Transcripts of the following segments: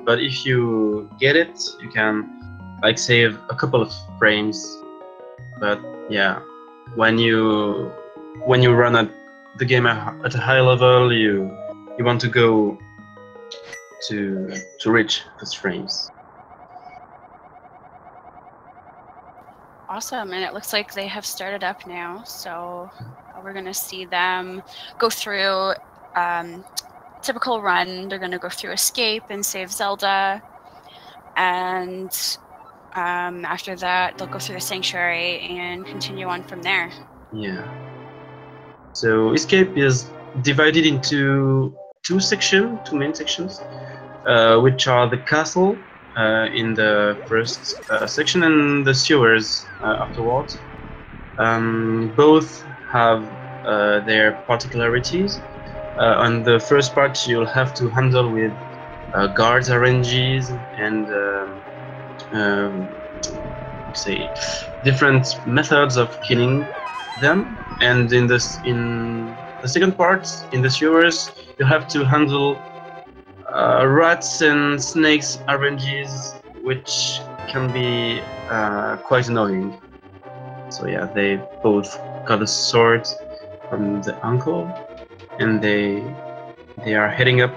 but if you get it, you can like save a couple of frames. But yeah, when you run at the game at a high level, you want to go to reach those frames. Awesome, and it looks like they have started up now, so we're going to see them go through typical run. They're going to go through escape and save Zelda, and after that they'll go through the sanctuary and continue on from there. Yeah. So escape is divided into two main sections, which are the castle in the first section and the sewers afterwards. Both have their particularities. On the first part, you'll have to handle with guards, RNGs, and say different methods of killing them. And in the second part, in the sewers, you have to handle rats and snakes RNGs, which can be quite annoying. So yeah, they both got a sword from the uncle, and they are heading up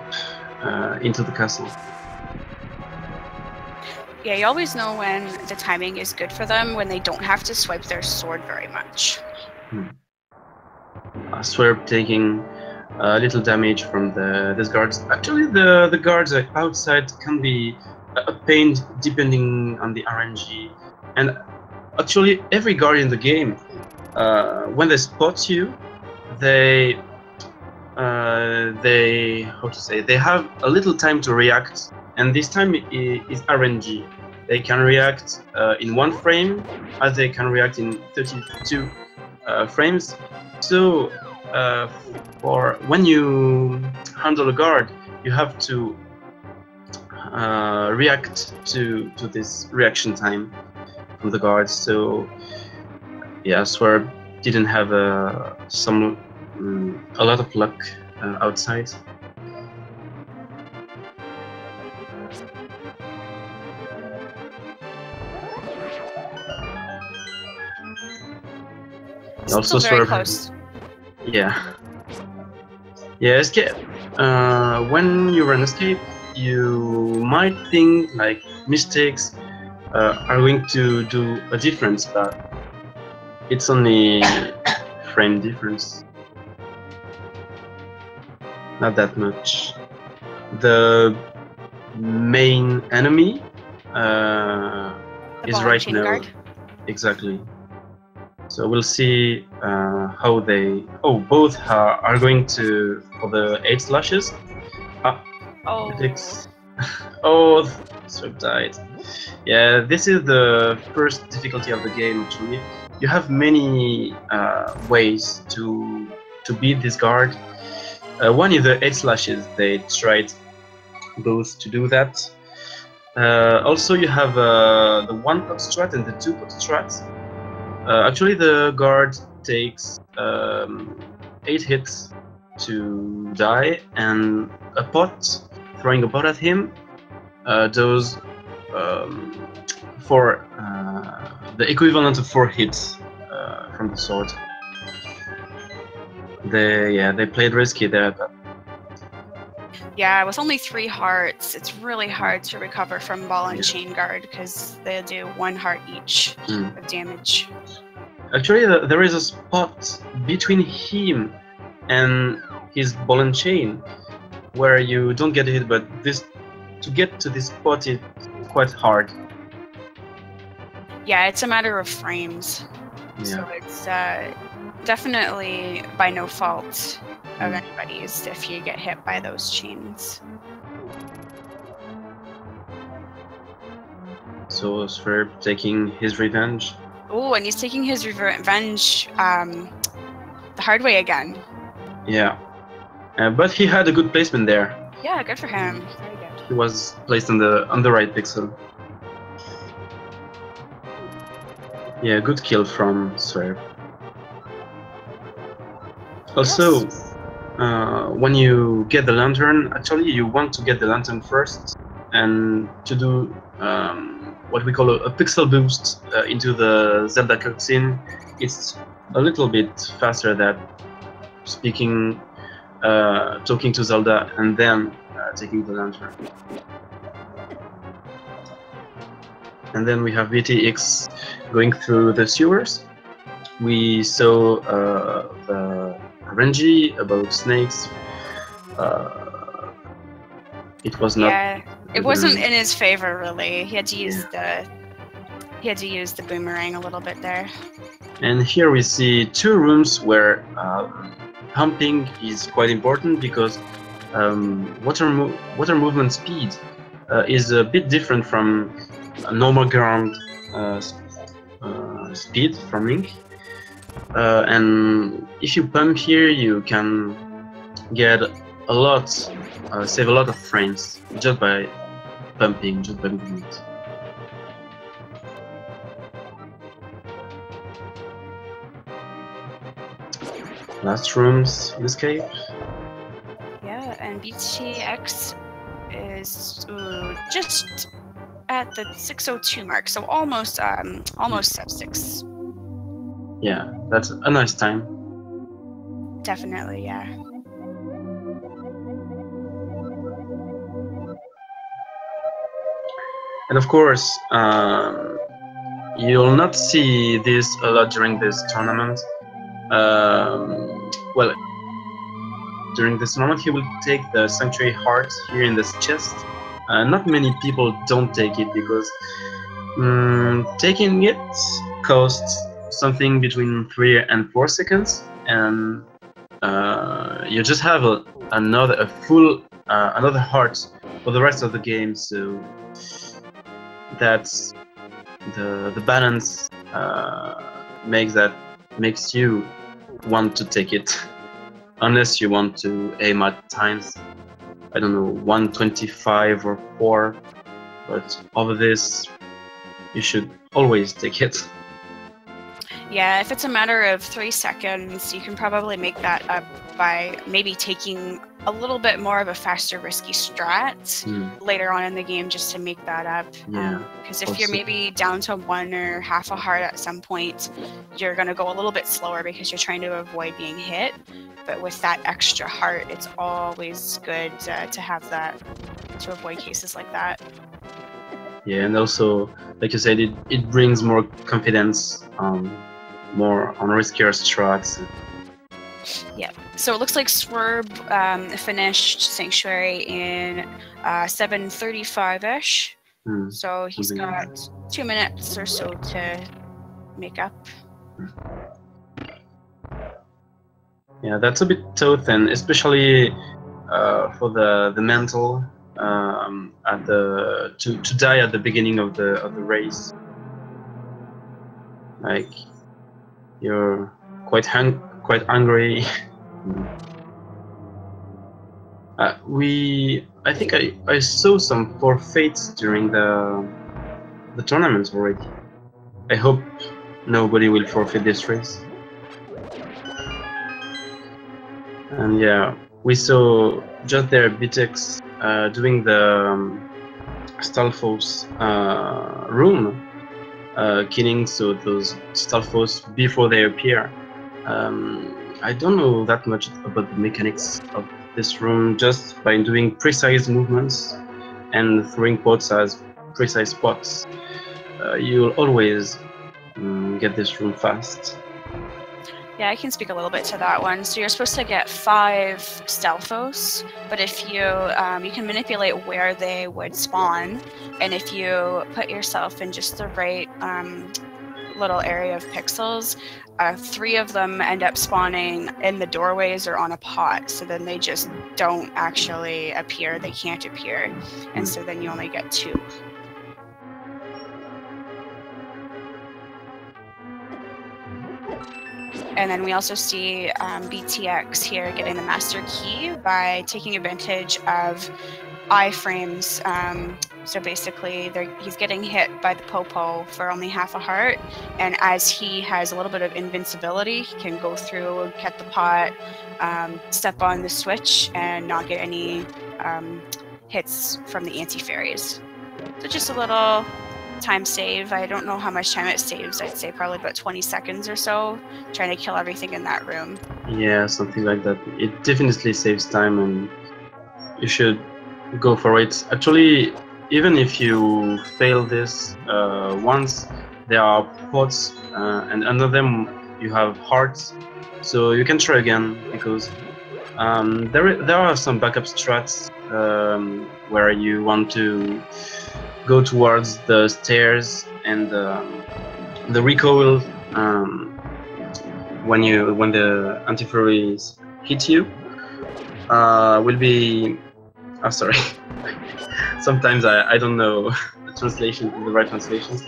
into the castle. Yeah, you always know when the timing is good for them, when they don't have to swipe their sword very much. Swerb taking a little damage from these guards. Actually, the guards outside can be a pain depending on the RNG. And actually, every guard in the game, when they spot you, they have a little time to react, and this time is RNG. They can react in 1 frame, as they can react in 32 frames. So for when you handle a guard, you have to react to this reaction time from the guards. So yeah, Swerb didn't have a lot of luck outside. Also very close. Yeah. Escape. When you run escape, you might think like mistakes are going to do a difference, but it's only frame difference. Not that much. The main enemy is right now. Guard. Exactly. So we'll see how they. Oh, both are going to for the 8 slashes. Btilcx. Oh, Swerb died. Yeah, this is the first difficulty of the game. Actually, you have many ways to beat this guard. One is the 8 slashes. They tried both to do that. Also, you have the 1 pot strat and the 2 pot strat. Actually, the guard takes 8 hits to die, and a pot, throwing a pot at him, does the equivalent of 4 hits from the sword. They played risky there. But yeah, with only 3 hearts, it's really hard to recover from ball and chain guard because they do 1 heart each of damage. Actually, there is a spot between him and his ball and chain where you don't get hit, but to get to this spot is quite hard. Yeah, it's a matter of frames. Yeah. So it's definitely by no fault of anybody's if you get hit by those chains. So Swerb taking his revenge. Oh, and he's taking his revenge the hard way again. Yeah, but he had a good placement there. Yeah, good for him. Very good. He was placed on the right pixel. Yeah, good kill from Swerb. Also, when you get the lantern, actually you want to get the lantern first, and to do what we call a pixel boost into the Zelda cutscene. It's a little bit faster than speaking, talking to Zelda and then taking the lantern. And then we have Btilcx going through the sewers. We saw the RNG about snakes. It was not. Yeah, it wasn't in his favor really. He had to use the boomerang a little bit there. And here we see two rooms where humping is quite important because water movement speed is a bit different from a normal ground speed from Link. And if you pump here, you can get a lot, save a lot of frames just by pumping, just by moving it. Last rooms, escape. Yeah, and Btilcx is just at the 6:02 mark, so almost sub 6. Yeah, that's a nice time. Definitely, yeah. And of course, you'll not see this a lot during this tournament. Well, during this tournament, he will take the Sanctuary Heart here in this chest. Not many people don't take it because taking it costs something between 3 and 4 seconds, and you just have another heart for the rest of the game. So that's the balance makes you want to take it, unless you want to aim at times, I don't know, 125 or 4, but over this you should always take it. Yeah, if it's a matter of 3 seconds, you can probably make that up by maybe taking a little bit more of a faster, risky strat later on in the game just to make that up. Yeah. Because if you're maybe down to 1 or half a heart at some point, you're going to go a little bit slower because you're trying to avoid being hit. But with that extra heart, it's always good to have that to avoid cases like that. Yeah, and also, like you said, it brings more confidence, more on riskier strats. Yeah, so it looks like Swerb finished Sanctuary in 7:35-ish. So he's got 2 minutes or so to make up. Yeah, that's a bit tough, and especially for the mental to die at the beginning of the race. Like you're quite hungry. I think I saw some forfeits during the tournament already. I hope nobody will forfeit this race. And yeah, we saw just there Btilcx doing the Stalfos room, killing so those Stalfos before they appear. I don't know that much about the mechanics of this room, just by doing precise movements and throwing pots as precise pots. You'll always get this room fast. Yeah, I can speak a little bit to that one. So you're supposed to get 5 Stalfos, but if you you can manipulate where they would spawn, and if you put yourself in just the right little area of pixels, 3 of them end up spawning in the doorways or on a pot. So then they just don't actually appear. They can't appear, and so then you only get 2. And then we also see Btilcx here getting the master key by taking advantage of iframes. So basically, he's getting hit by the Popo for only half a heart, and as he has a little bit of invincibility, he can go through, get the pot, step on the switch, and not get any hits from the anti-fairies. So just a little time save. I don't know how much time it saves. I'd say probably about 20 seconds or so, trying to kill everything in that room. Yeah, something like that. It definitely saves time, and you should go for it. Actually, even if you fail this once, there are pots, and under them you have hearts, so you can try again, because there are some backup strats where you want to go towards the stairs, and the recoil when the anti-fairies hit you will be. Oh, sorry. Sometimes I don't know the right translations,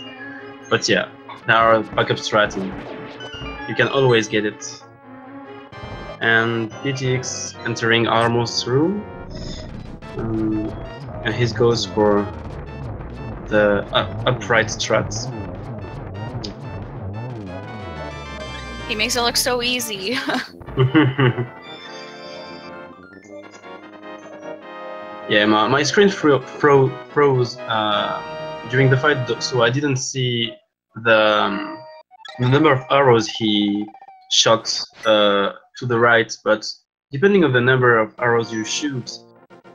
but yeah, there are backup strats, and you can always get it. And Btilcx entering Armor's room, and he goes for the upright strats. He makes it look so easy. Yeah, my screen froze during the fight, so I didn't see the number of arrows he shot to the right, but depending on the number of arrows you shoot,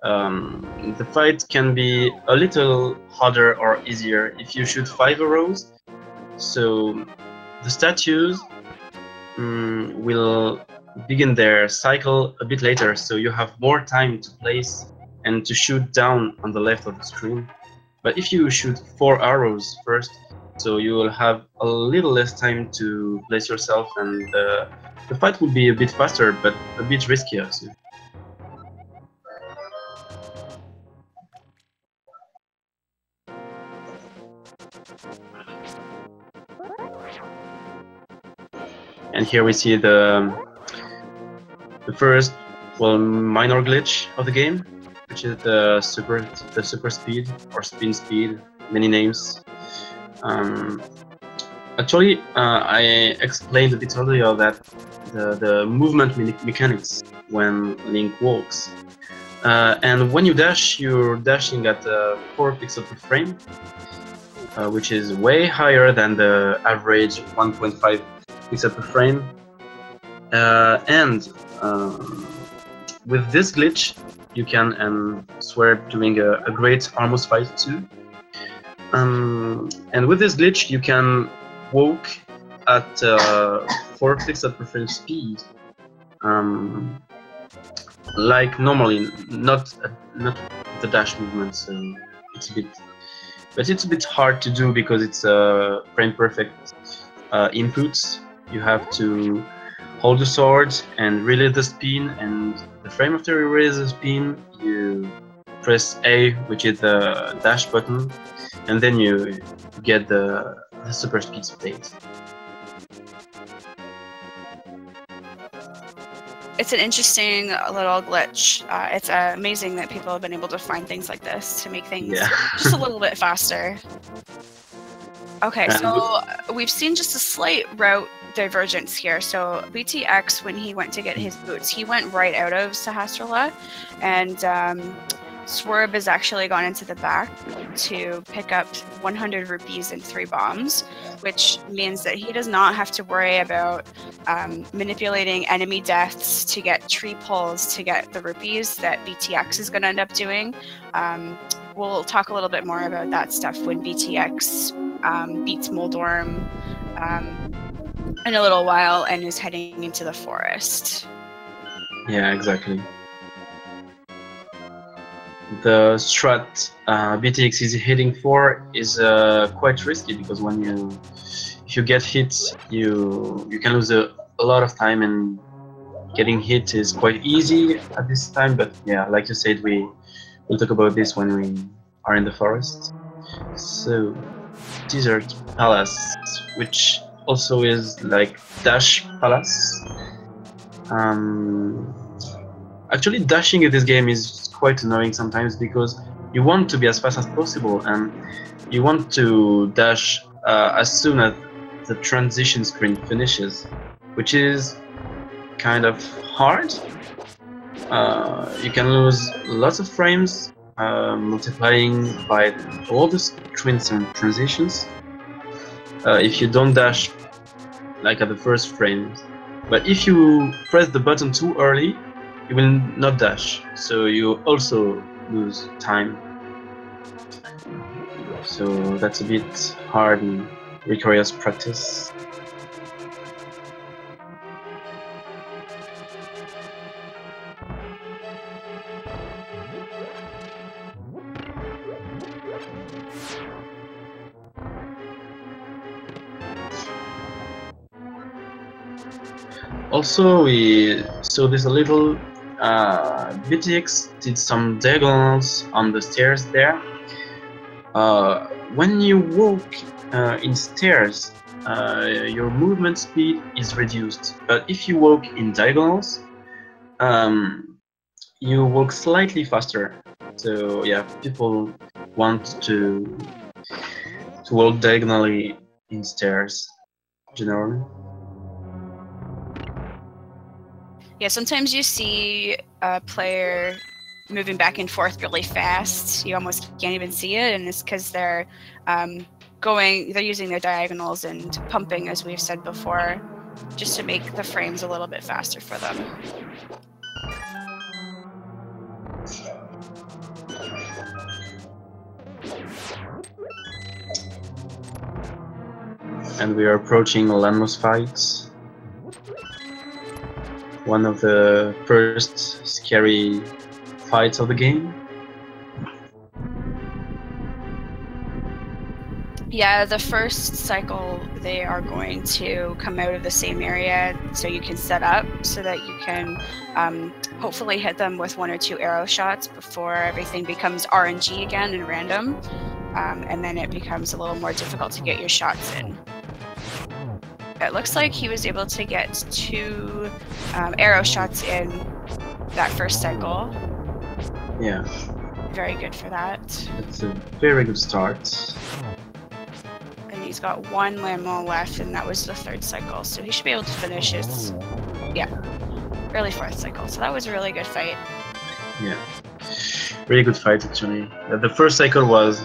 the fight can be a little harder or easier if you shoot 5 arrows. So the statues will begin their cycle a bit later, so you have more time to place and to shoot down on the left of the screen. But if you shoot 4 arrows first, so you will have a little less time to place yourself, and the fight will be a bit faster, but a bit riskier too. And here we see the first, well, minor glitch of the game, which is the super speed or spin speed, many names. Actually, I explained a bit earlier that the movement mechanics when Link walks, and when you dash, you're dashing at 4 pixels per frame, which is way higher than the average 1.5 pixels per frame. And with this glitch, you can Swerb doing a great Armos fight too. And with this glitch, you can walk at 4 pixels per frame speed, like normally, not the dash movement. So it's a bit hard to do because it's frame perfect inputs. You have to hold the sword and release the spin, and the frame after you release the spin, you press A, which is the dash button, and then you get the super speed state. It's an interesting little glitch. It's amazing that people have been able to find things like this to make things just a little bit faster. Okay, so we've seen just a slight route divergence here. So Btilcx, when he went to get his boots, he went right out of Sahasrahla, and Swerb has actually gone into the back to pick up 100 rupees and 3 bombs, which means that he does not have to worry about manipulating enemy deaths to get tree pulls to get the rupees that Btilcx is going to end up doing. We'll talk a little bit more about that stuff when Btilcx beats Moldorm in a little while and is heading into the forest. Yeah, exactly. The strat Btilcx is heading for is quite risky, because if you get hit, you can lose a lot of time, and getting hit is quite easy at this time. But yeah, like you said, we'll talk about this when we are in the forest. So, Desert Palace, which also is like Dash Palace. Actually, dashing in this game is quite annoying sometimes, because you want to be as fast as possible, and you want to dash as soon as the transition screen finishes, which is kind of hard. You can lose lots of frames multiplying by all the screens and transitions if you don't dash like at the first frame. But if you press the button too early, you will not dash, so you also lose time. So that's a bit hard and requires practice. Also, we saw this a little. Btilcx did some diagonals on the stairs there. When you walk in stairs, your movement speed is reduced. But if you walk in diagonals, you walk slightly faster. So yeah, people want to walk diagonally in stairs generally. Yeah, sometimes you see a player moving back and forth really fast. You almost can't even see it, and it's because they're using their diagonals and pumping, as we've said before, just to make the frames a little bit faster for them. And we are approaching landmass fights. One of the first scary fights of the game. Yeah, the first cycle, they are going to come out of the same area, so you can set up so that you can hopefully hit them with 1 or 2 arrow shots before everything becomes RNG again and random, and then it becomes a little more difficult to get your shots in. It looks like he was able to get 2 arrow shots in that first cycle. Yeah. Very good for that. It's a very good start. And he's got 1 landmall left, and that was the 3rd cycle, so he should be able to finish his, early 4th cycle. So that was a really good fight. Yeah. Really good fight, actually. The first cycle was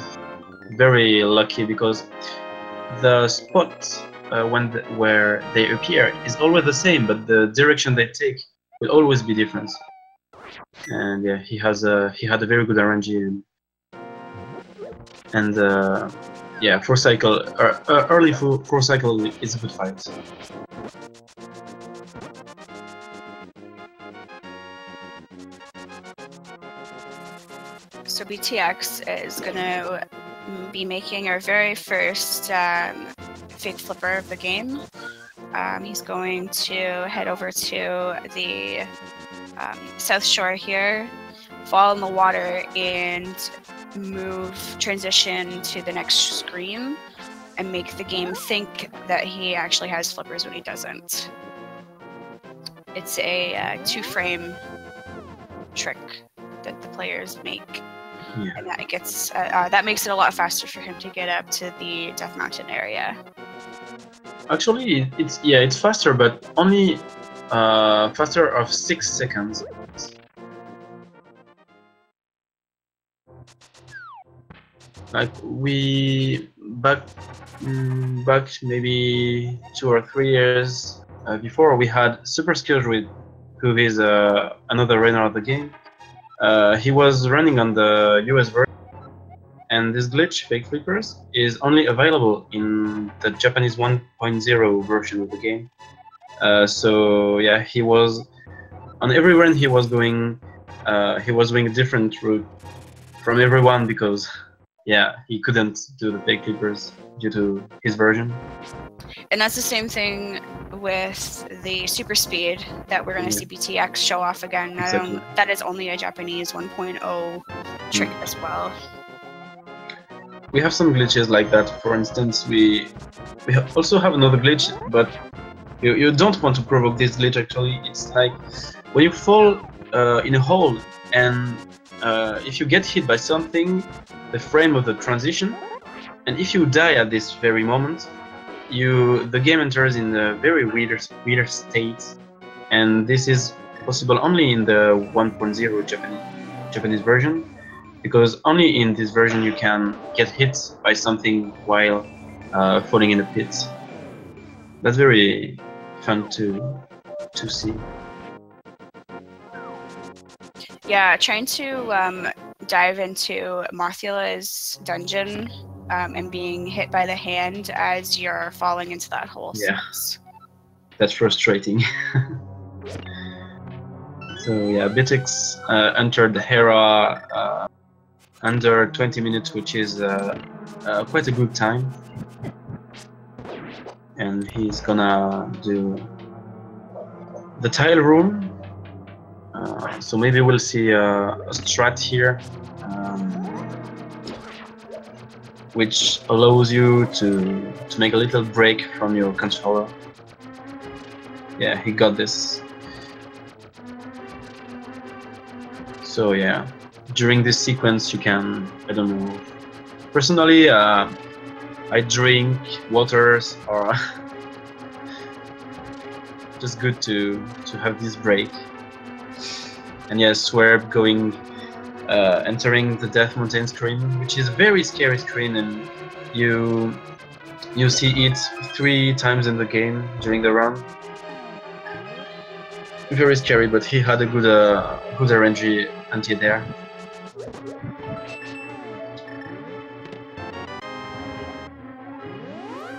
very lucky because the spot where they appear is always the same, but the direction they take will always be different. And yeah, he had a very good RNG, and yeah, early 4 cycle is a good fight. So Btilcx is going to be making our very first fake flipper of the game. He's going to head over to the south shore here, fall in the water, and transition to the next screen, and make the game think that he actually has flippers when he doesn't. It's a 2-frame trick that the players make. Yeah. And that makes it a lot faster for him to get up to the Death Mountain area. Actually, it's faster, but only faster of 6 seconds. Like back maybe 2 or 3 years before, we had Super Skills who is another runner of the game. He was running on the US version, and this glitch, Fake Flippers, is only available in the Japanese 1.0 version of the game. So yeah, he was on every run he was doing a different route from everyone because yeah, he couldn't do the Fake Flippers due to his version. And that's the same thing with the super speed that we're going to see Btilcx show off again. Exactly. That is only a Japanese 1.0 trick as well. We have some glitches like that. For instance, we also have another glitch, but you don't want to provoke this glitch actually. It's like when you fall in a hole, and if you get hit by something, the frame of the transition, and if you die at this very moment, the game enters in a very weird state, and this is possible only in the 1.0 Japanese version. because only in this version you can get hit by something while falling in a pit. That's very fun to see. Yeah, trying to dive into Marthula's dungeon and being hit by the hand as you're falling into that hole. Yeah, sucks. that's frustrating. So yeah, Btilcx entered the Hera under 20 minutes, which is quite a good time. And he's gonna do the tile room. So maybe we'll see a strat here, which allows you to make a little break from your controller. Yeah, he got this. So yeah, during this sequence you can, I don't know, personally I drink waters or just good to have this break. And yeah, Swerb going entering the Death Mountain screen, which is a very scary screen, and you see it 3 times in the game during the run. Very scary, but he had a good RNG until there.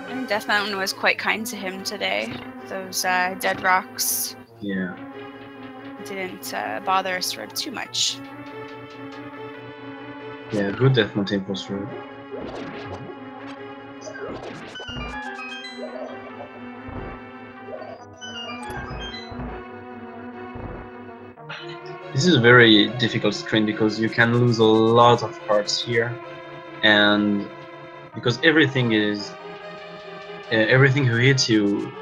And Death Mountain was quite kind to him today. Those dead rocks. Yeah. Didn't bother Swerb too much. Yeah, good Death Mountain for sure. This is a very difficult screen because you can lose a lot of hearts here, and because everything who hits you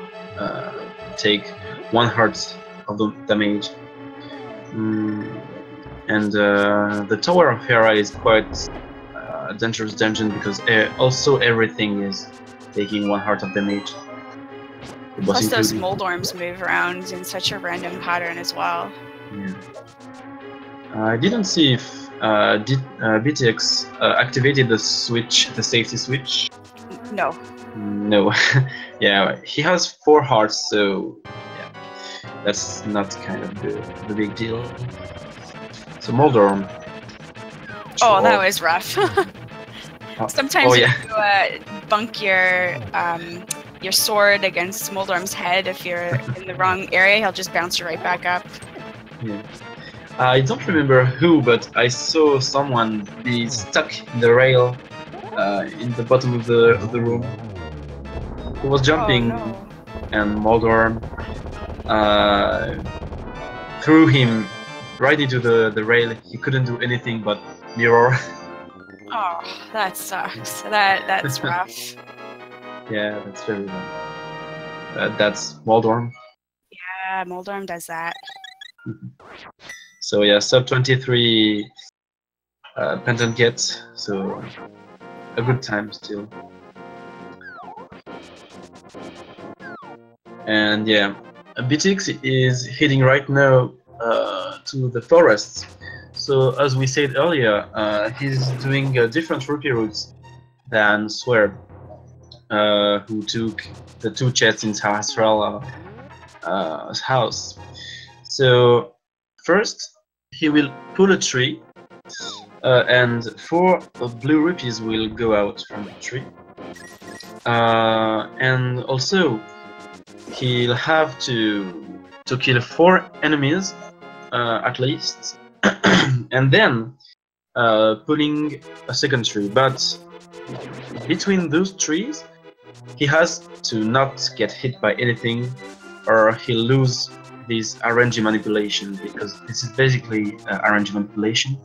take 1 heart of the damage. And the Tower of Hera is quite a dangerous dungeon because also everything is taking 1 heart of damage. Plus those Moldorms move around in such a random pattern as well. Yeah. I didn't see if Btilcx activated the switch, the safety switch. No. No. Yeah, he has 4 hearts, so yeah, that's not kind of the big deal. So Moldorm. Oh, that was rough. Sometimes yeah. you bunk your sword against Moldorm's head. If you're in the wrong area, he'll just bounce you right back up. Yeah. I don't remember who, but I saw someone be stuck in the rail in the bottom of the room. He was jumping, and Moldorm threw him right into the rail. He couldn't do anything but mirror. Oh, that sucks. That's rough. Yeah, that's very rough. That's Moldorm. Yeah, Moldorm does that. So yeah, sub 23 pendant get, so a good time still. And yeah, Btilcx is heading right now to the forests. So as we said earlier, he's doing different rupee routes than Swerb, who took the 2 chests in Sahasral's house. So first, he will pull a tree, and 4 blue rupees will go out from the tree. And also, he'll have to kill 4 enemies at least, and then pulling a second tree. But between those trees, he has to not get hit by anything, or he'll lose this RNG manipulation, because this is basically RNG manipulation.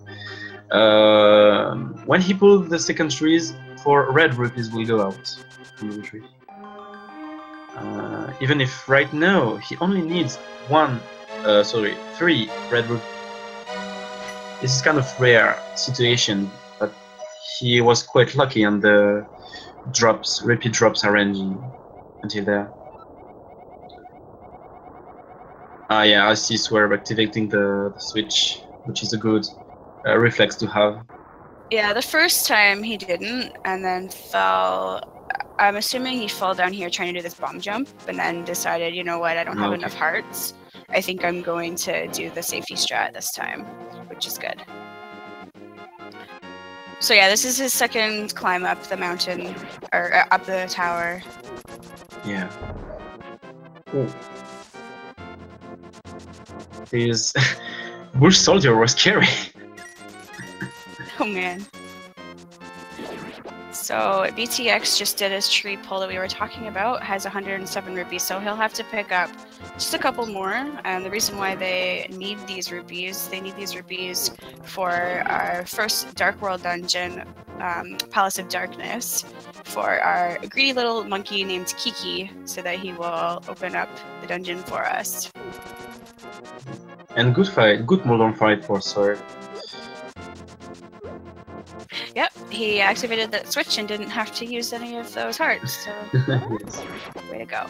When he pulls the second trees, 4 red rupees will go out from the tree. Even if right now he only needs 3 red rupees. This is kind of rare situation, but he was quite lucky on the repeat drops RNG until there. Yeah, I see Swerb activating the switch, which is a good reflex to have. Yeah, the first time he didn't, and then fell. I'm assuming he fell down here trying to do this bomb jump, and then decided, you know what, I don't have enough hearts. I think I'm going to do the safety strat this time, which is good. So yeah, this is his second climb up the mountain, or up the tower. Yeah. Oh. This bush soldier was scary. Oh man. So Btilcx just did his tree pull that we were talking about, has 107 rupees, so he'll have to pick up just a couple more. And the reason why they need these rupees for our first Dark World dungeon, Palace of Darkness, for our greedy little monkey named Kiki, so that he will open up the dungeon for us. And good fight, good modern fight for Swerb. Yep, he activated that switch and didn't have to use any of those hearts, so Yes. way to go.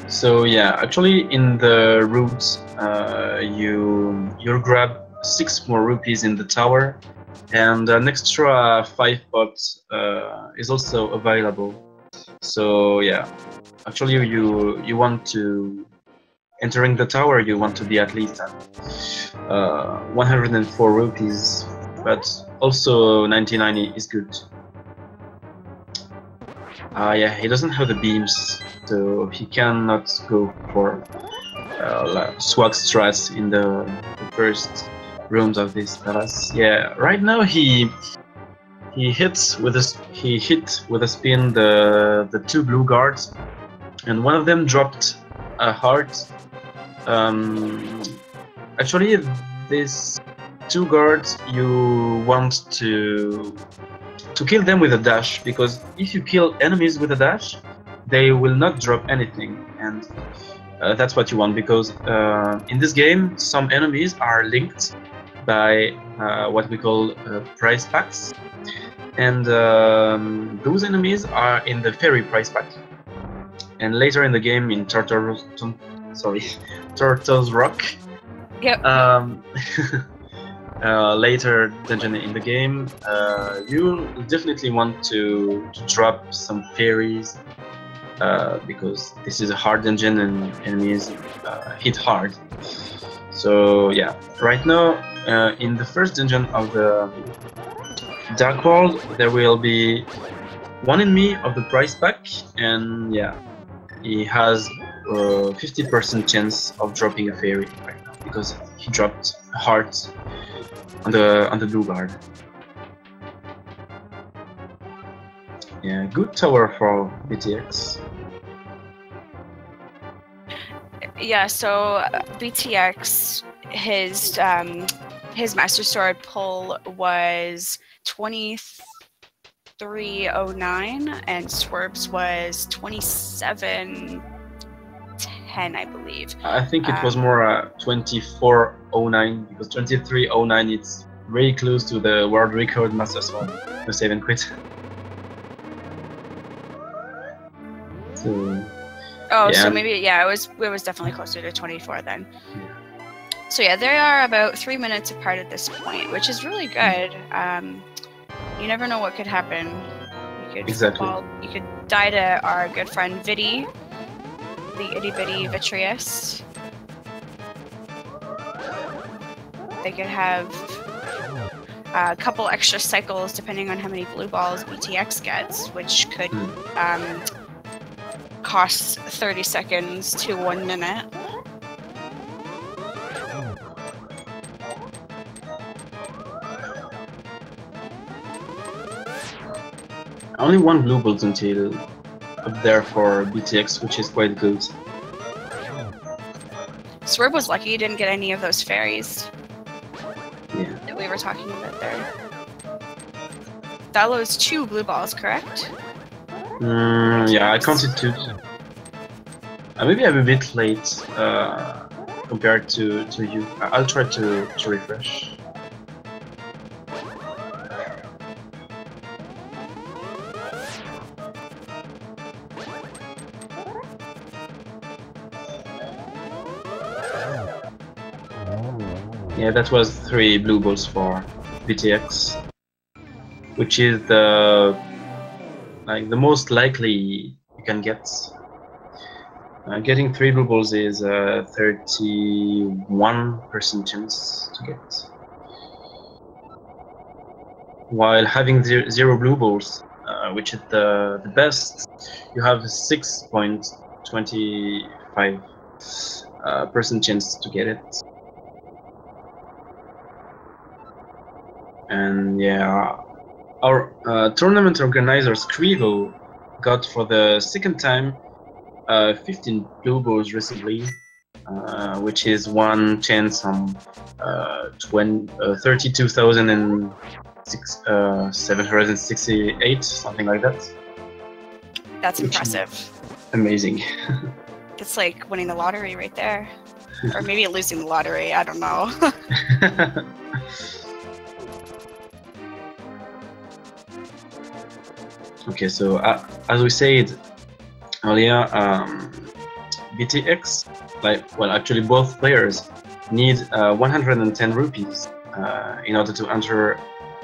So yeah, actually in the route, you'll grab 6 more rupees in the tower, and an extra 5 pots is also available. So yeah, actually you want to, entering the tower, you want to be at least at 104 rupees, but also 99 is good. Yeah, he doesn't have the beams, so he cannot go for swag strats in the first rooms of this palace. Yeah, right now he hit with a spin the 2 blue guards, and one of them dropped a heart. Actually, these 2 guards, you want to kill them with a dash, because if you kill enemies with a dash, they will not drop anything, and that's what you want, because in this game some enemies are linked by what we call prize packs, and those enemies are in the fairy prize pack, and later in the game in Turtles Rock. Yep. Later dungeon in the game, you definitely want to drop some fairies, because this is a hard dungeon and enemies hit hard. So yeah, right now in the first dungeon of the Dark World, there will be 1 enemy of the prize pack, and yeah, he has 50% chance of dropping a fairy right now, because he dropped a heart on the blue guard. Yeah, good tower for Btilcx. Yeah, so Btilcx, his Master Sword pull was 2309, and Swerb's was 2710, I believe. I think it was more 2409, because 2309 it's very close to the world record Master Sword. No save and quit. So. Oh, yeah. So maybe, yeah, it was definitely closer to 24 then. Yeah. So yeah, they are about 3 minutes apart at this point, which is really good. You never know what could happen. You could die to our good friend Viddy, the itty bitty Vitreous. They could have a couple extra cycles depending on how many blue balls Btilcx gets, which could cost 30 seconds to 1 minute. Only 1 blue bolt until up there for Btilcx, which is quite good. Swerb was lucky he didn't get any of those fairies. Yeah. That we were talking about there. That was 2 blue balls, correct? Yeah, I counted 2. Maybe I'm a bit late compared to you. I'll try to refresh. Yeah, that was 3 blue balls for Btilcx, which is the most likely you can get. Getting 3 blue balls is 31% chance to get, while having 0 blue balls, which is the best, you have 6.25% chance to get it. And yeah, our tournament organizer Scrivo got for the second time 15 blue balls recently, which is one chance on 32,768, something like that. That's impressive. Amazing. It's like winning the lottery right there. Or maybe losing the lottery, I don't know. Okay, so as we said earlier, Btilcx, actually both players need 110 rupees in order to enter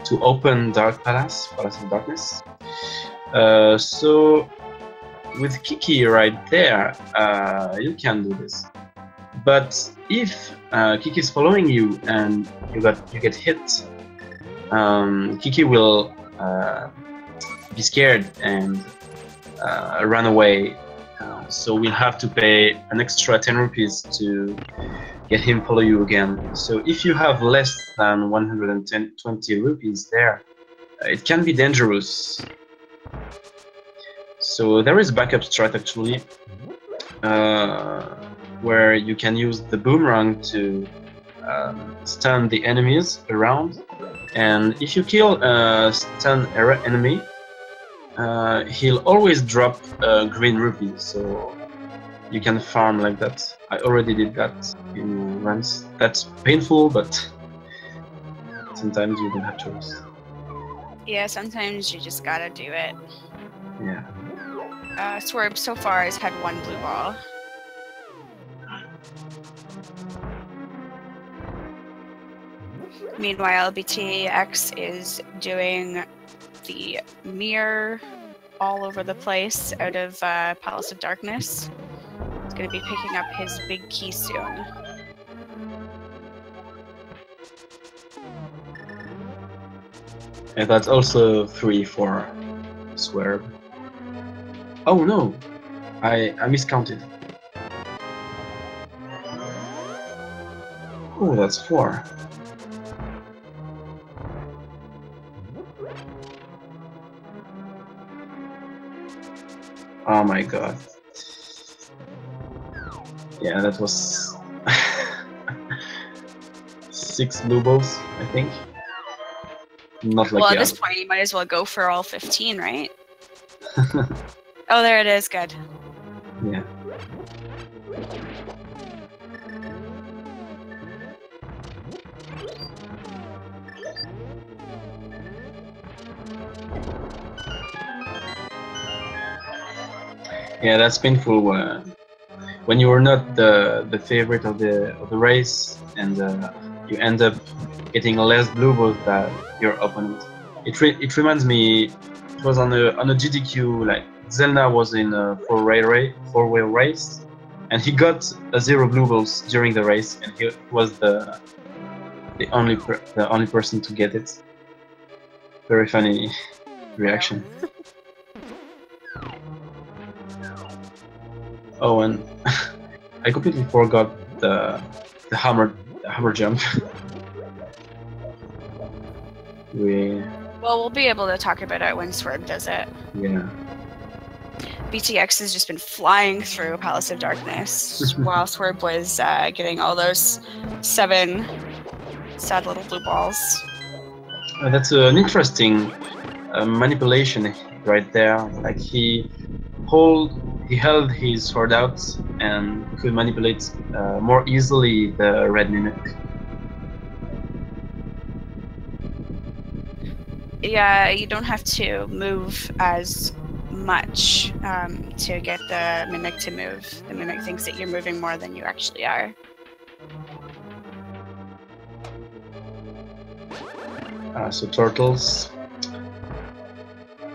to open Palace of Darkness. So with Kiki right there, you can do this. But if Kiki is following you and you get hit, Kiki will be scared and run away. So we'll have to pay an extra 10 rupees to get him follow you again. So if you have less than 120 rupees there, it can be dangerous. So there is a backup strat actually, where you can use the boomerang to stun the enemies around, and if you kill a stun enemy, he'll always drop a green rupee, so you can farm like that. I already did that in runs. That's painful, but sometimes you don't have choice. Yeah, sometimes you just gotta do it. Yeah. Swerb so far has had 1 blue ball. Meanwhile, Btilcx is doing the mirror all over the place out of Palace of Darkness. He's going to be picking up his big key soon. And that's also 3 for Swerb. Oh no! I miscounted. Oh, that's 4. Oh my god. Yeah, that was 6 blue balls, I think. Not like well, at this point, you might as well go for all 15, right? Oh, there it is. Good. Yeah. Yeah, that's painful when you are not the favorite of the race, and you end up getting less blue balls than your opponent. It reminds me, it was on a GDQ, like Zelda was in a four-wheel race, and he got 0 blue balls during the race, and he was the only person to get it. Very funny reaction. Oh, and I completely forgot the hammer jump. Well, we'll be able to talk about it when Swerb does it. Yeah. Btilcx has just been flying through Palace of Darkness while Swerb was getting all those 7 sad little blue balls. That's an interesting manipulation right there. Like he held his sword out and could manipulate more easily the red mimic. Yeah, you don't have to move as much to get the mimic to move. The mimic thinks that you're moving more than you actually are. So turtles.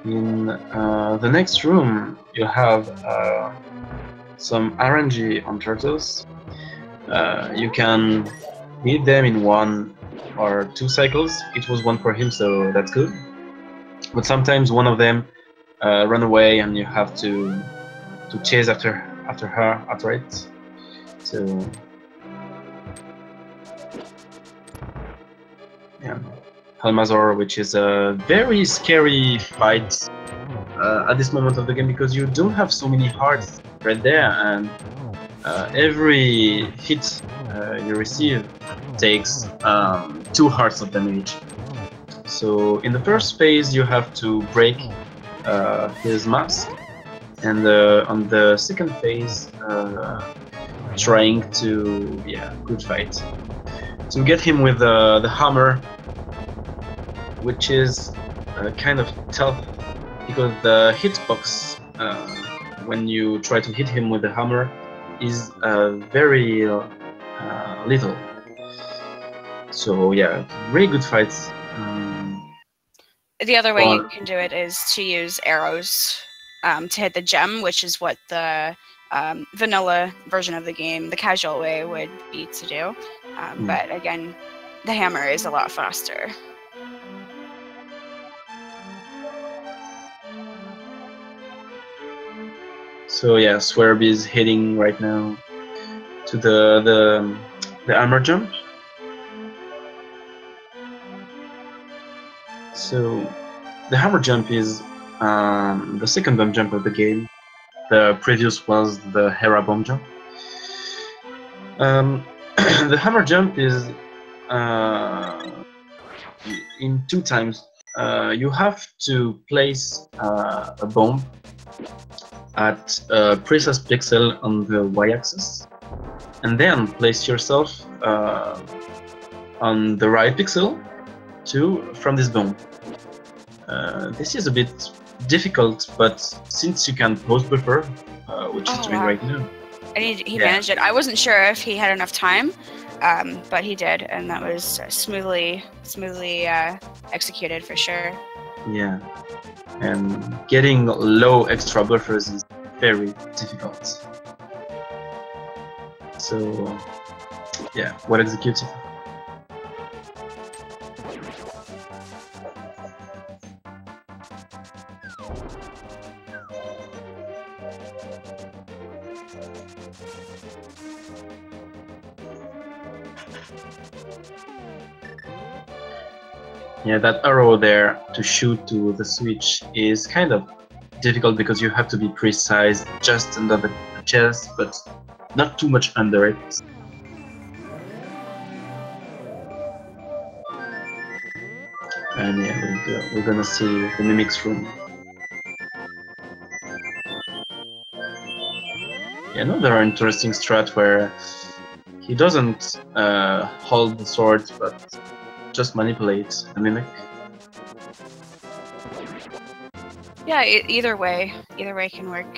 In the next room, you have some RNG on turtles. You can hit them in 1 or 2 cycles. It was 1 for him, so that's good. But sometimes one of them run away, and you have to chase after it. So yeah, Helmazor, which is a very scary fight at this moment of the game because you don't have so many hearts right there, and every hit you receive takes 2 hearts of damage. So in the first phase you have to break his mask, and on the second phase trying to good fight to get him with the hammer, which is kind of tough because the hitbox when you try to hit him with the hammer is very little. So yeah, really good fights. The other way you can do it is to use arrows to hit the gem, which is what the vanilla version of the game, the casual way, would be to do. But again, the hammer is a lot faster. So yeah, Swerb is hitting right now to the armor jump. So the hammer jump is the second bomb jump of the game. The previous was the Hera bomb jump. The hammer jump is in 2 times. You have to place a bomb at a precise pixel on the y-axis, and then place yourself on the right pixel from this bomb. This is a bit difficult, but since you can post buffer, which he's doing right now, and he managed it. I wasn't sure if he had enough time, but he did, and that was smoothly executed for sure. Yeah, and getting low extra buffers is very difficult. So yeah, well executed. Yeah, that arrow there to shoot to the switch is kind of difficult because you have to be precise just under the chest, but not too much under it. And yeah, we're gonna see the Mimic's room. Yeah, another interesting strat where he doesn't hold the sword, but just manipulate the Mimic. Yeah, either way can work.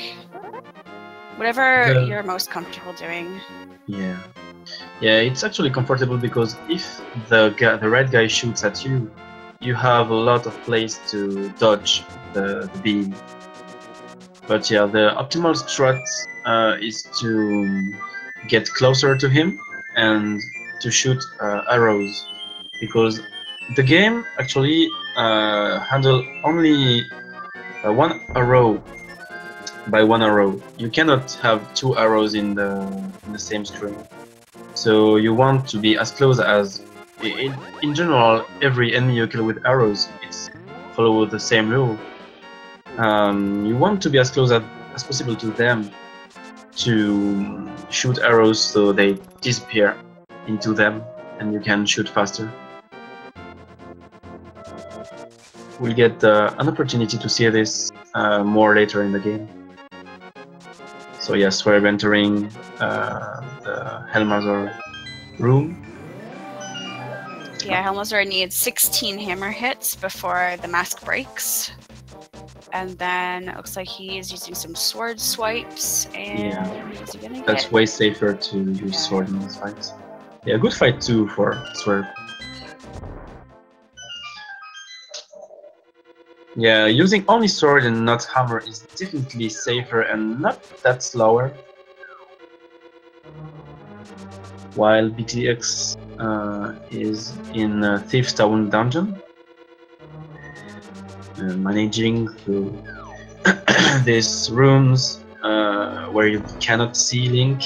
Whatever you're most comfortable doing. Yeah, it's actually comfortable because if the red guy shoots at you, you have a lot of place to dodge the beam. But yeah, the optimal strat is to get closer to him and to shoot arrows, because the game actually handle only 1 arrow by 1 arrow. You cannot have 2 arrows in the same screen. So you want to be as close as in general. Every enemy you kill with arrows, it's follow the same rule. You want to be as close as possible to them to shoot arrows so they disappear into them and you can shoot faster. We'll get an opportunity to see this more later in the game. So yes, we're entering the Helmazor room. Yeah, Helmazor needs 16 hammer hits before the mask breaks. And then it looks like he is using some sword swipes, and is he gonna that's way safer to use sword in this fight. Yeah, good fight too for Swerb. Yeah, using only sword and not hammer is definitely safer and not that slower. While Btilcx is in Thief's Town dungeon, managing through these rooms where you cannot see Link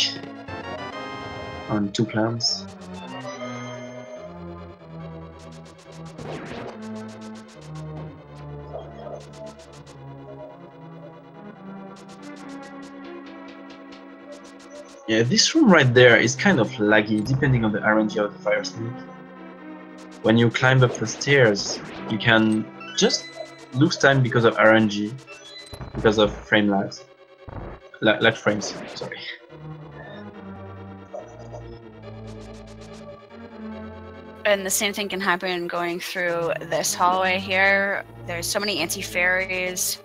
on 2 plans. Yeah, this room right there is kind of laggy depending on the RNG of the Fire Snake. When you climb up the stairs, you can just lose time because of RNG, because of frame lags. Lag frames, sorry. And the same thing can happen going through this hallway here. There's so many anti-fairies,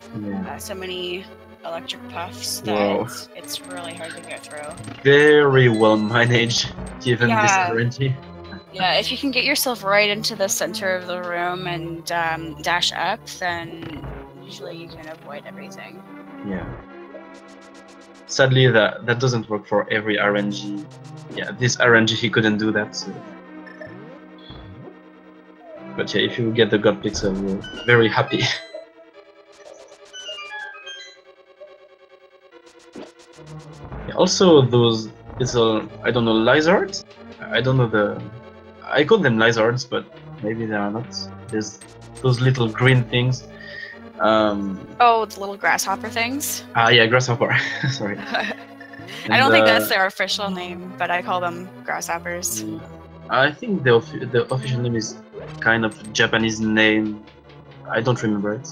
so many electric puffs that it's really hard to get through. Very well managed, given this RNG. Yeah, if you can get yourself right into the center of the room and dash up, then usually you can avoid everything. Yeah. Sadly, that doesn't work for every RNG. Yeah, this RNG he couldn't do that. So. But yeah, if you get the God Pixel, you're very happy. Yeah, also, those little, I don't know, lizards? I don't know I call them lizards, but maybe they are not. There's those little green things. Oh, the little grasshopper things? Yeah, grasshopper. Sorry. I don't think that's their official name, but I call them grasshoppers. I think the official name is kind of Japanese name. I don't remember it.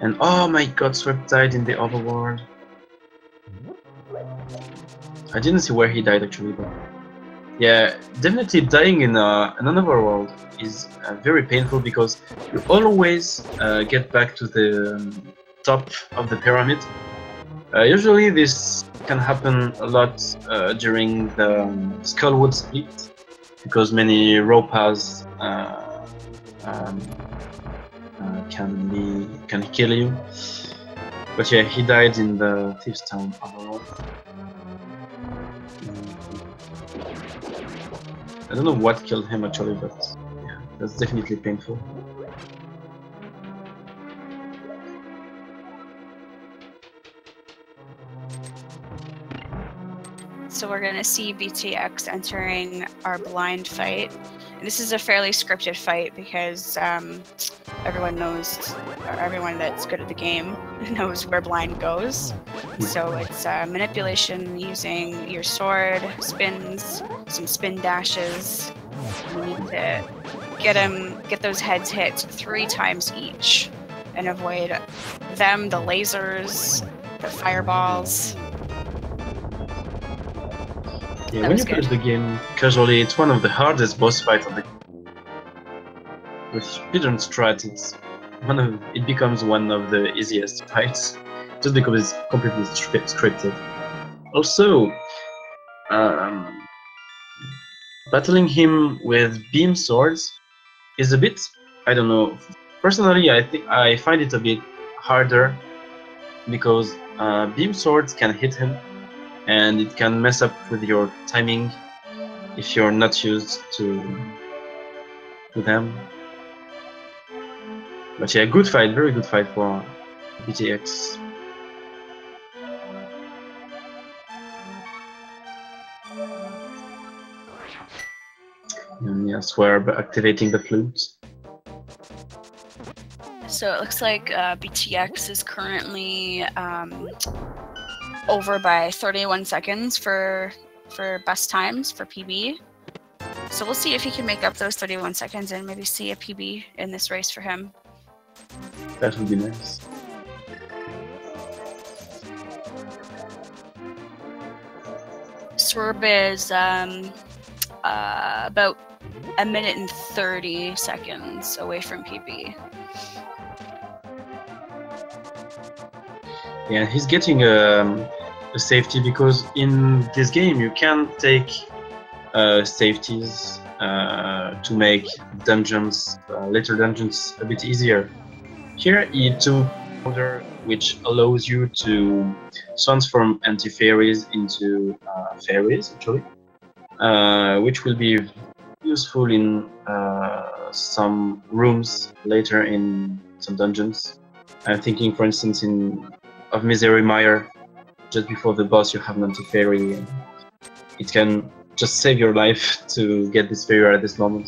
And oh my god, Swerb died in the overworld. I didn't see where he died actually, but yeah, definitely dying in another world is very painful because you always get back to the top of the pyramid. Usually this can happen a lot during the Skullwood split because many row paths can kill you. But yeah, he died in the Thief's Town overall. I don't know what killed him actually, but yeah, that's definitely painful. So we're going to see Btilcx entering our blind fight. And this is a fairly scripted fight because everyone knows, or everyone that's good at the game knows where blind goes. So it's manipulation using your sword, spins, some spin dashes. You need to get those heads hit 3 times each and avoid them, the lasers, the fireballs. Yeah, when you play the game casually, it's one of the hardest boss fights of the game. With speedrun strat, it becomes one of the easiest fights, just because it's completely scripted. Also, battling him with beam swords is a bit, I don't know. Personally, I find it a bit harder because beam swords can hit him, and it can mess up with your timing if you're not used to them. But yeah, good fight, very good fight for Btilcx. And yeah, Swerb activating the flute. So it looks like Btilcx is currently over by 31 seconds for best times for PB. So we'll see if he can make up those 31 seconds and maybe see a PB in this race for him. That would be nice. Swerb is about 1 minute and 30 seconds away from PB. Yeah, he's getting a safety because in this game you can take safeties to make dungeons, later dungeons, a bit easier. Here you took order, which allows you to transform anti-fairies into fairies, actually, which will be useful in some rooms later in some dungeons. I'm thinking, for instance, of Misery Mire. Just before the boss, you have an anti-fairy. It can just save your life to get this fairy at this moment.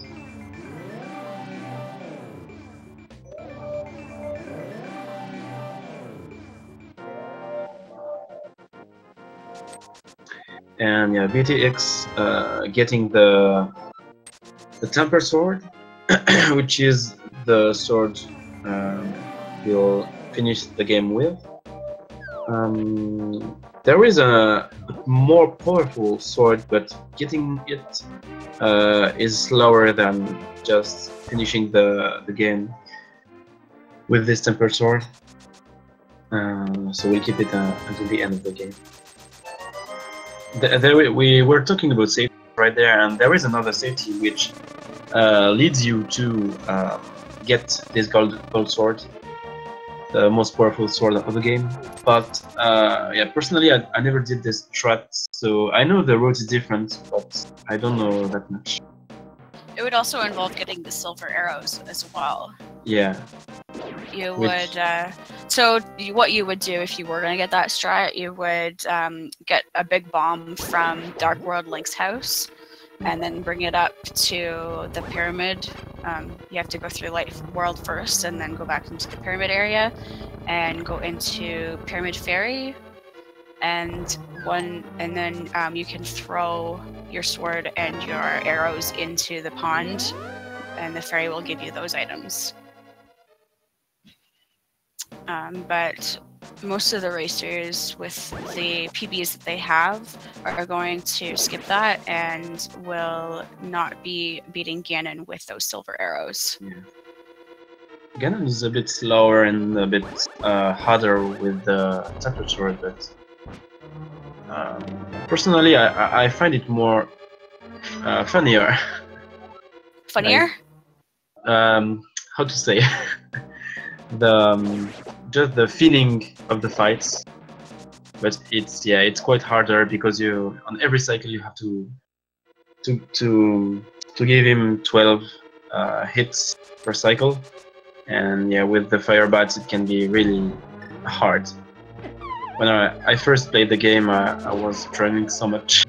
And yeah, Btilcx getting the Temper Sword, which is the sword you'll finish the game with. There is a more powerful sword, but getting it is slower than just finishing the game with this Temper Sword. So we'll keep it until the end of the game. We were talking about safety right there, and there is another safety which leads you to get this gold sword, the most powerful sword of the game. But yeah, personally, I never did this strat, so I know the road is different, but I don't know that much. It would also involve getting the silver arrows as well. Yeah. You would, so what you would do if you were going to get that strat, you would get a big bomb from Dark World Link's house, and then bring it up to the pyramid. You have to go through Light World first, and then go back into the pyramid area, and go into Pyramid Fairy, and then you can throw your sword and your arrows into the pond, and the fairy will give you those items. But most of the racers with the PBs that they have are going to skip that and will not be beating Ganon with those silver arrows. Yeah. Ganon is a bit slower and a bit harder with the Temper Sword, but personally I find it more funnier. Funnier? Like, how to say? Just the feeling of the fights, but it's quite harder because on every cycle you have to give him 12 hits per cycle, and yeah, with the fire bats it can be really hard. When I first played the game, I was struggling so much.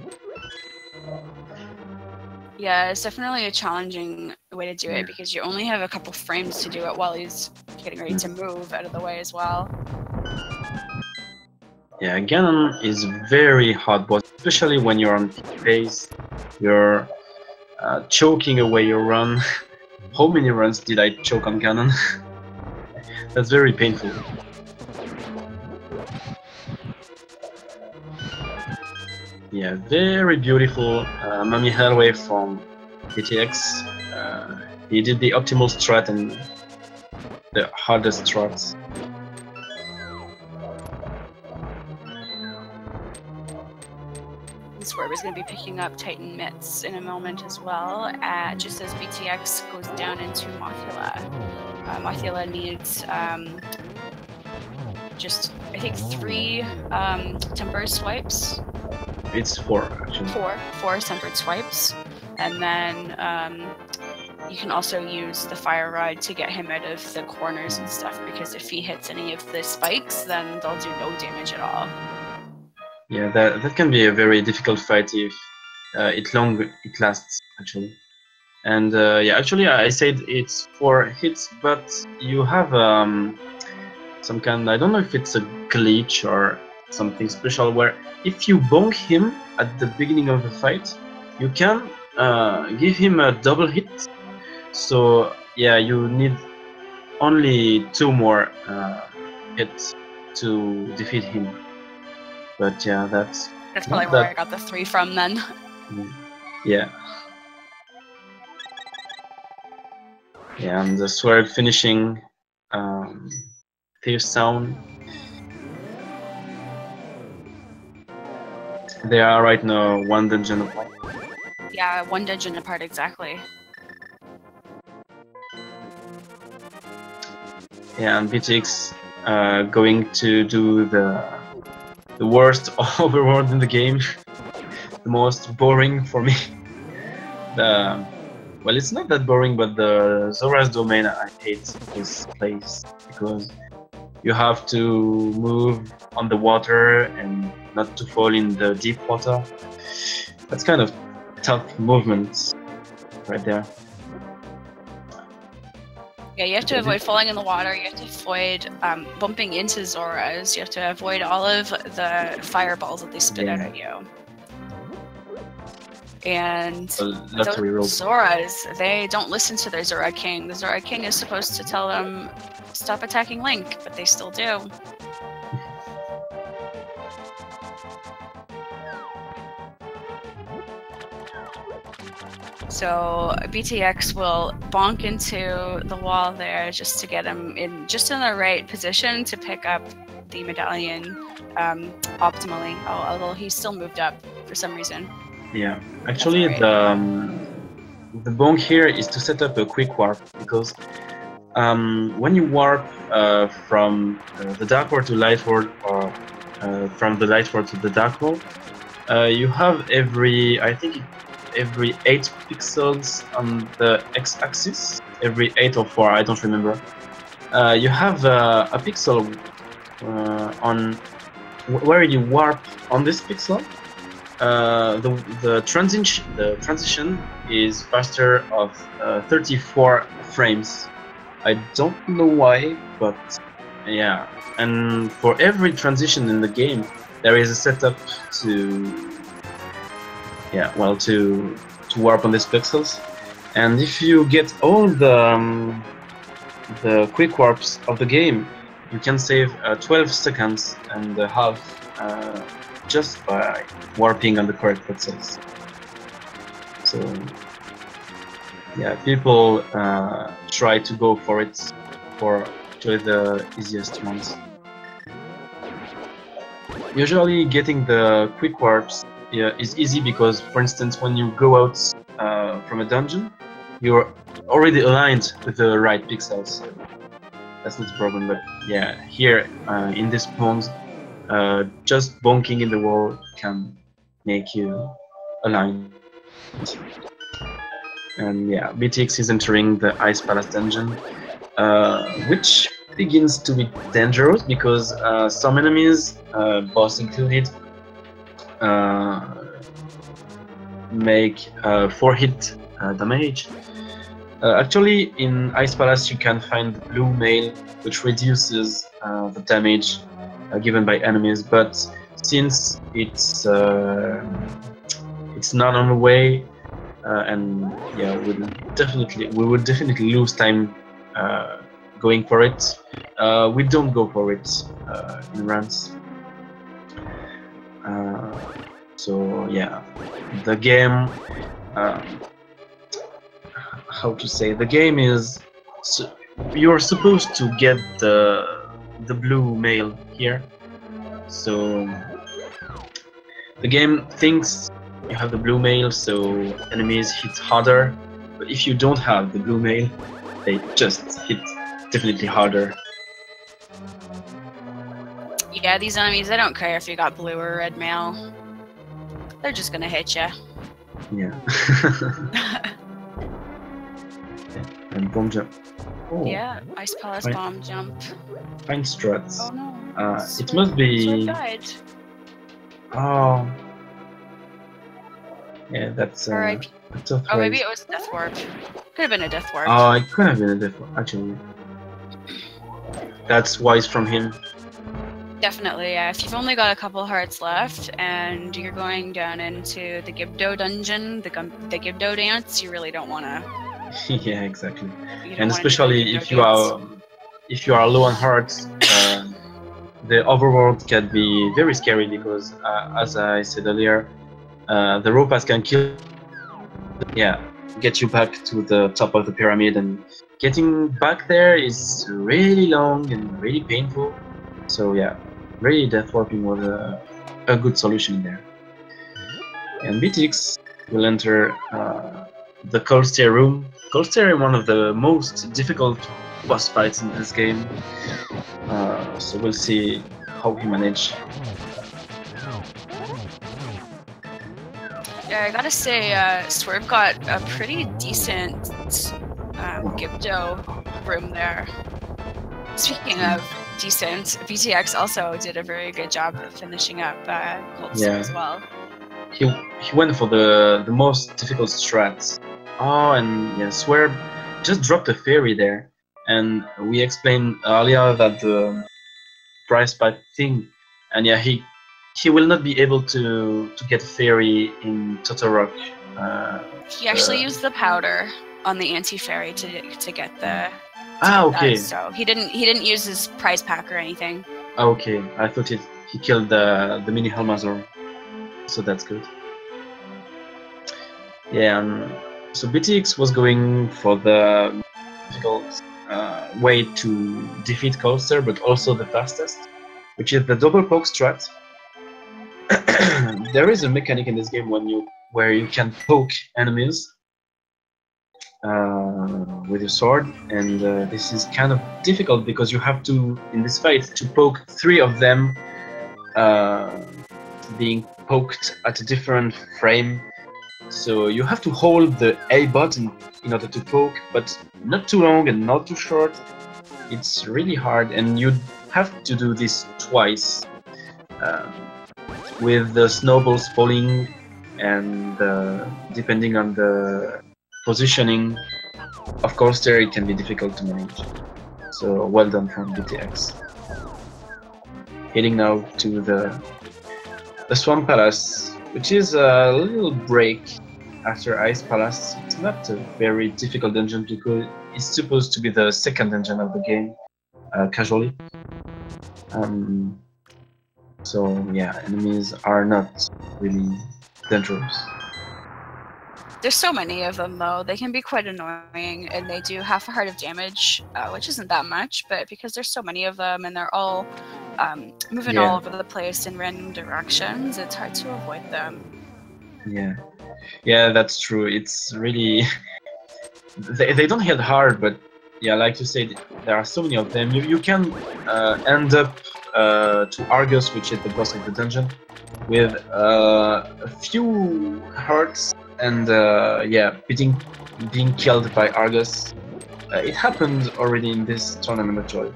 Yeah, it's definitely a challenging way to do it because you only have a couple frames to do it while he's getting ready to move out of the way as well. Yeah, Ganon is very hard boss, especially when you're on pace. You're choking away your run. How many runs did I choke on Ganon? That's very painful. Yeah, very beautiful Mummy Hellway from Btilcx. He did the optimal strat and the hardest strats. Swerb is going to be picking up Titan Mitts in a moment as well, just as Btilcx goes down into Mothula. Mothula needs just, I think, 3 temper swipes. It's 4, actually. 4 tempered swipes. And then you can also use the fire rod to get him out of the corners and stuff, because if he hits any of the spikes, then they'll do no damage at all. Yeah, that can be a very difficult fight if it lasts, actually. And yeah, actually I said it's 4 hits, but you have some kind, I don't know if it's a glitch or something special, where if you bonk him at the beginning of the fight, you can give him a double hit. So yeah, you need only 2 more hits to defeat him. But yeah, that's probably where I got the 3 from then. Yeah. Yeah, and the Swerb finishing Thief's Sound. They are right now 1 dungeon apart. Yeah, 1 dungeon apart exactly. Yeah, and Btilcx going to do the worst overworld in the game, the most boring for me. Well, it's not that boring, but the Zora's Domain, I hate this place because you have to move on the water and not to fall in the deep water. That's kind of tough movements right there. Yeah, you have to avoid falling in the water. You have to avoid bumping into Zoras. You have to avoid all of the fireballs that they spit out at you. And those Zoras, they don't listen to their Zora King. The Zora King is supposed to tell them, stop attacking Link, but they still do. So Btilcx will bonk into the wall there just to get him in the right position to pick up the medallion optimally. Although he's still moved up for some reason. Yeah, actually the bonk here is to set up a quick warp because when you warp from the Dark World to Light World or from the Light World to the Dark World, you have every 8 pixels on the x-axis, every 8 or 4, I don't remember. You have a pixel on where you warp on this pixel. The transition is faster of 34 frames. I don't know why, but yeah. And for every transition in the game, there is a setup to warp on these pixels. And if you get all the quick warps of the game, you can save 12 seconds and a half just by warping on the correct pixels. So yeah, people try to go for it for the easiest ones. Usually getting the quick warps is easy because, for instance, when you go out from a dungeon, you're already aligned with the right pixels, so that's not a problem. But yeah, here in this pond, just bonking in the wall can make you aligned. And yeah, Btilcx is entering the Ice Palace dungeon, which begins to be dangerous because some enemies, boss included, make 4-hit damage. Actually, in Ice Palace you can find blue mail, which reduces the damage given by enemies, but since it's not on the way, and yeah, we would definitely lose time going for it. We don't go for it in runs. So yeah, the game, how to say, the game is you're supposed to get the blue mail here. So the game thinks you have the blue mail, so enemies hit harder. But if you don't have the blue mail, they just hit definitely harder. Yeah, these enemies, they don't care if you got blue or red mail. They're just gonna hit you. Yeah. And bomb jump. Oh. Yeah, Ice Palace bomb jump. Fine struts. Oh no. It must be. Swerb died. Oh. Yeah, that's. Or maybe it was a death warp. Could have been a death warp. Oh, it could have been a death warp, actually. That's wise from him. Definitely, yeah. If you've only got a couple hearts left and you're going down into the Gibdo dungeon, the Gibdo dance, you really don't want to. Yeah, exactly. And especially if you are low on hearts, the overworld can be very scary because, as I said earlier, the row pass can kill. Yeah, get you back to the top of the pyramid, and getting back there is really long and really painful. So yeah, really death warping was a good solution there. And Btilcx will enter the cold stair room. Cold stair is one of the most difficult boss fights in this game. So we'll see how he managed. Yeah, I gotta say, Swerb got a pretty decent Gibdo room there. Speaking of decent, Btilcx also did a very good job of finishing up Goldster as well. He went for the most difficult strats. Oh, and yeah, Swerb just dropped a fairy there, and we explained earlier that the prize pipe thing, and yeah, he will not be able to get a fairy in Totorock. He actually used the powder on the anti-fairy to get the. Okay. So he didn't use his prize pack or anything. Okay, I thought he killed the mini Helmazor, so that's good. Yeah, so Btilcx was going for the difficult way to defeat Goldster, but also the fastest, which is the double poke strat. There is a mechanic in this game where you can poke enemies with your sword, and this is kind of difficult because you have to, in this fight, to poke 3 of them being poked at a different frame. So you have to hold the A button in order to poke, but not too long and not too short. It's really hard, and you have to do this twice with the snowballs falling, and depending on the positioning of Goldster, it can be difficult to manage. So well done from Btilcx. Heading now to the Swamp Palace, which is a little break after Ice Palace. It's not a very difficult dungeon because it's supposed to be the second dungeon of the game, casually. So yeah, enemies are not really dangerous. There's so many of them though, they can be quite annoying, and they do half a heart of damage, which isn't that much, but because there's so many of them and they're all moving all over the place in random directions, it's hard to avoid them. Yeah, that's true. It's really they don't hit hard, but yeah, like you said, there are so many of them. You can end up to Argus, which is the boss of the dungeon, with a few hearts, and yeah, being killed by Argus. It happened already in this tournament actually,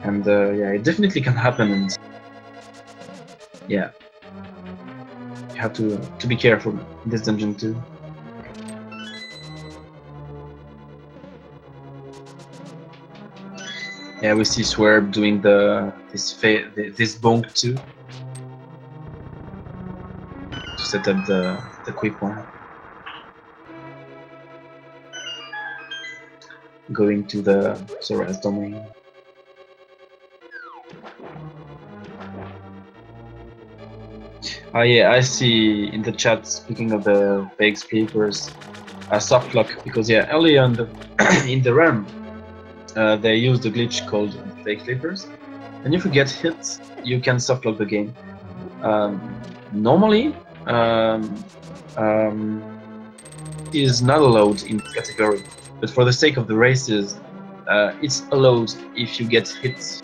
and yeah, it definitely can happen. And yeah, you have to be careful in this dungeon too. Yeah, we see Swerb doing this bonk too to set up the quick one. Going to the Zora's domain. Oh yeah, I see in the chat, speaking of the fake sleepers, a soft lock, because yeah, early on in the run, they used a glitch called fake sleepers, and if you get hit, you can soft lock the game. Normally, it is not allowed in this category, but for the sake of the races, it's allowed if you get hit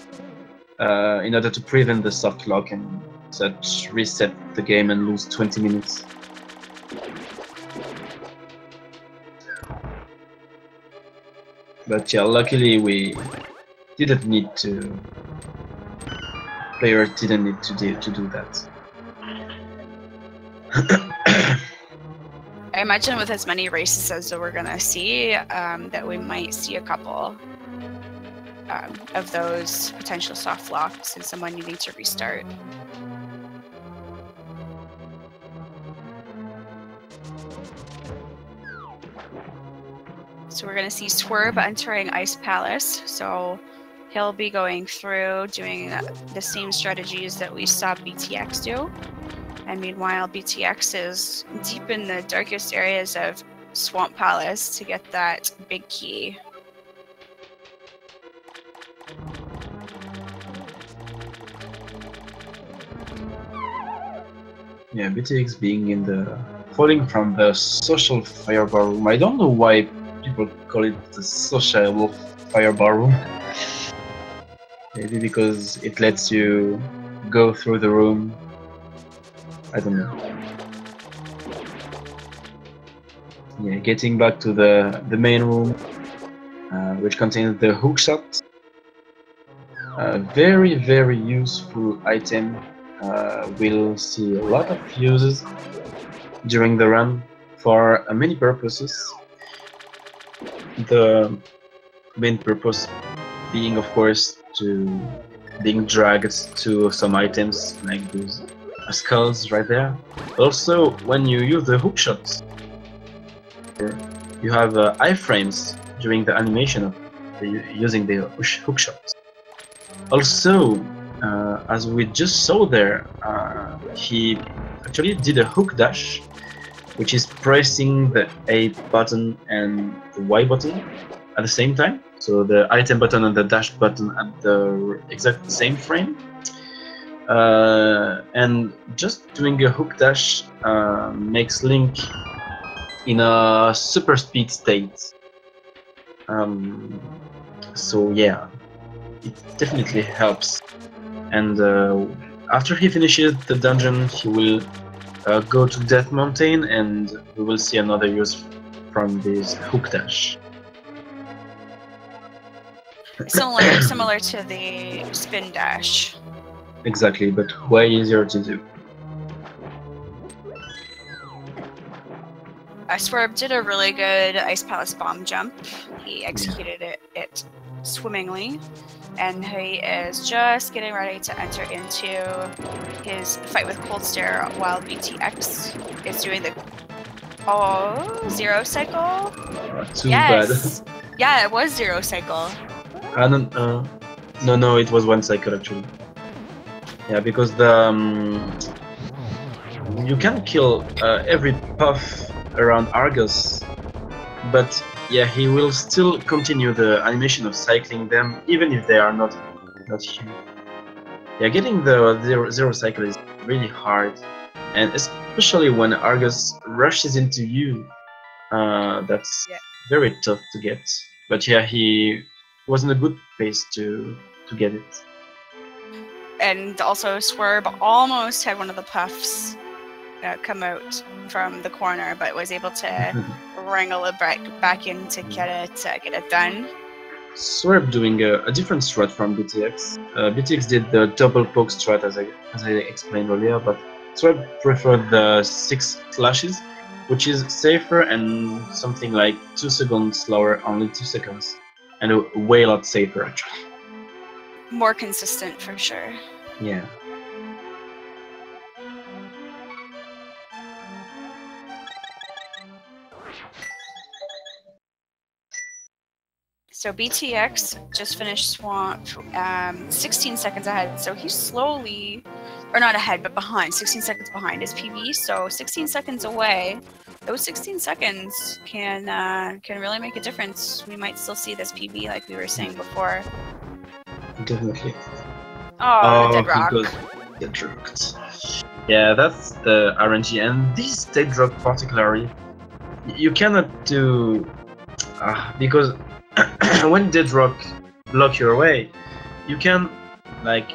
in order to prevent the soft lock and such reset the game and lose 20 minutes. But yeah, luckily we didn't need to. Players didn't need to do that. I imagine with as many races as we're gonna see, that we might see a couple of those potential soft locks and someone needing to restart. So we're going to see Swerb entering Ice Palace. So he'll be going through doing the same strategies that we saw Btilcx do. And meanwhile, Btilcx is deep in the darkest areas of Swamp Palace to get that big key. Yeah, Btilcx being in the falling from the social fireball room. I don't know why people call it the social fireball room. Maybe because it lets you go through the room. I don't know. Yeah, getting back to the main room, which contains the hookshot. Very useful item. We'll see a lot of uses during the run for many purposes. The main purpose being, of course, to being dragged to some items like those skulls right there. Also, when you use the hookshot, you have iframes during the animation of using the hookshot. Also, as we just saw there, he actually did a hook dash, which is pressing the A button and the Y button at the same time. So the item button and the dash button at the exact same frame. And just doing a hook dash makes Link in a super speed state. So yeah, it definitely helps. And after he finishes the dungeon, he will go to Death Mountain, and we will see another use from this hook dash. Similar to the spin dash. Exactly, but way easier to do. Swerb did a really good Ice Palace bomb jump. He executed it swimmingly, and he is just getting ready to enter into his fight with Cold Stare while Btilcx is doing the zero cycle. Too bad. Yeah, it was zero cycle. No, it was one cycle actually. Yeah, because the you can kill every puff around Argus, but yeah, he will still continue the animation of cycling them even if they are not here. Yeah, getting the zero cycle is really hard, and especially when Argus rushes into you, that's very tough to get. But yeah, he was in a good pace to get it. And also, Swerb almost had one of the puffs come out from the corner, but was able to wrangle it back in to get it done. Swerb doing a different strat from Btilcx. Btilcx did the double poke strat as I explained earlier, but Swerb preferred the 6 slashes, which is safer and something like 2 seconds slower, only 2 seconds, and a way lot safer actually. More consistent for sure. Yeah. So Btilcx just finished Swamp 16 seconds ahead, so he's slowly, or not ahead, but behind, 16 seconds behind his PB, so 16 seconds away. Those 16 seconds can really make a difference. We might still see this PB like we were saying before. Definitely. Oh, the dead rock. Dead rocked. Yeah, that's the RNG, and this dead rock particularly, you cannot do because when dead rock block your way, you can like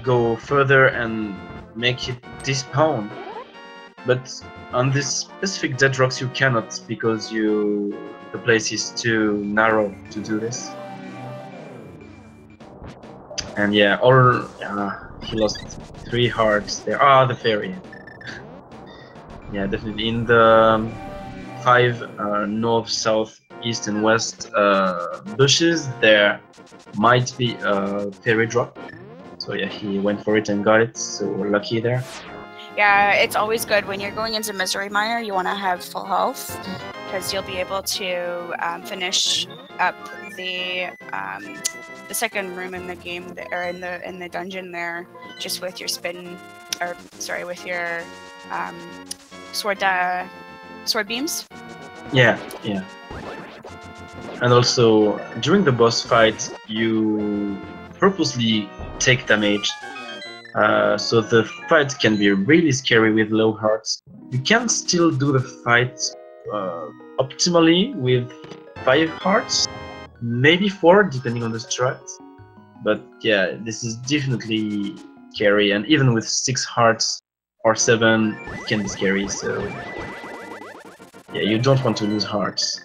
go further and make it despawn, but on this specific dead rocks you cannot, because the place is too narrow to do this. And yeah, he lost 3 hearts there. The fairy. Yeah, definitely in the 5 north, south, east, and west bushes there might be a fairy drop. So yeah, he went for it and got it. So we're lucky there. Yeah, it's always good when you're going into Misery Mire. You want to have full health because you'll be able to finish up the second room in the game, or in the dungeon there, just with your with your sword beams. Yeah. And also during the boss fight, you purposely take damage. So the fight can be really scary with low hearts. You can still do the fight optimally with 5 hearts, maybe 4 depending on the strat. But yeah, this is definitely scary, and even with 6 hearts or 7, it can be scary. So yeah, you don't want to lose hearts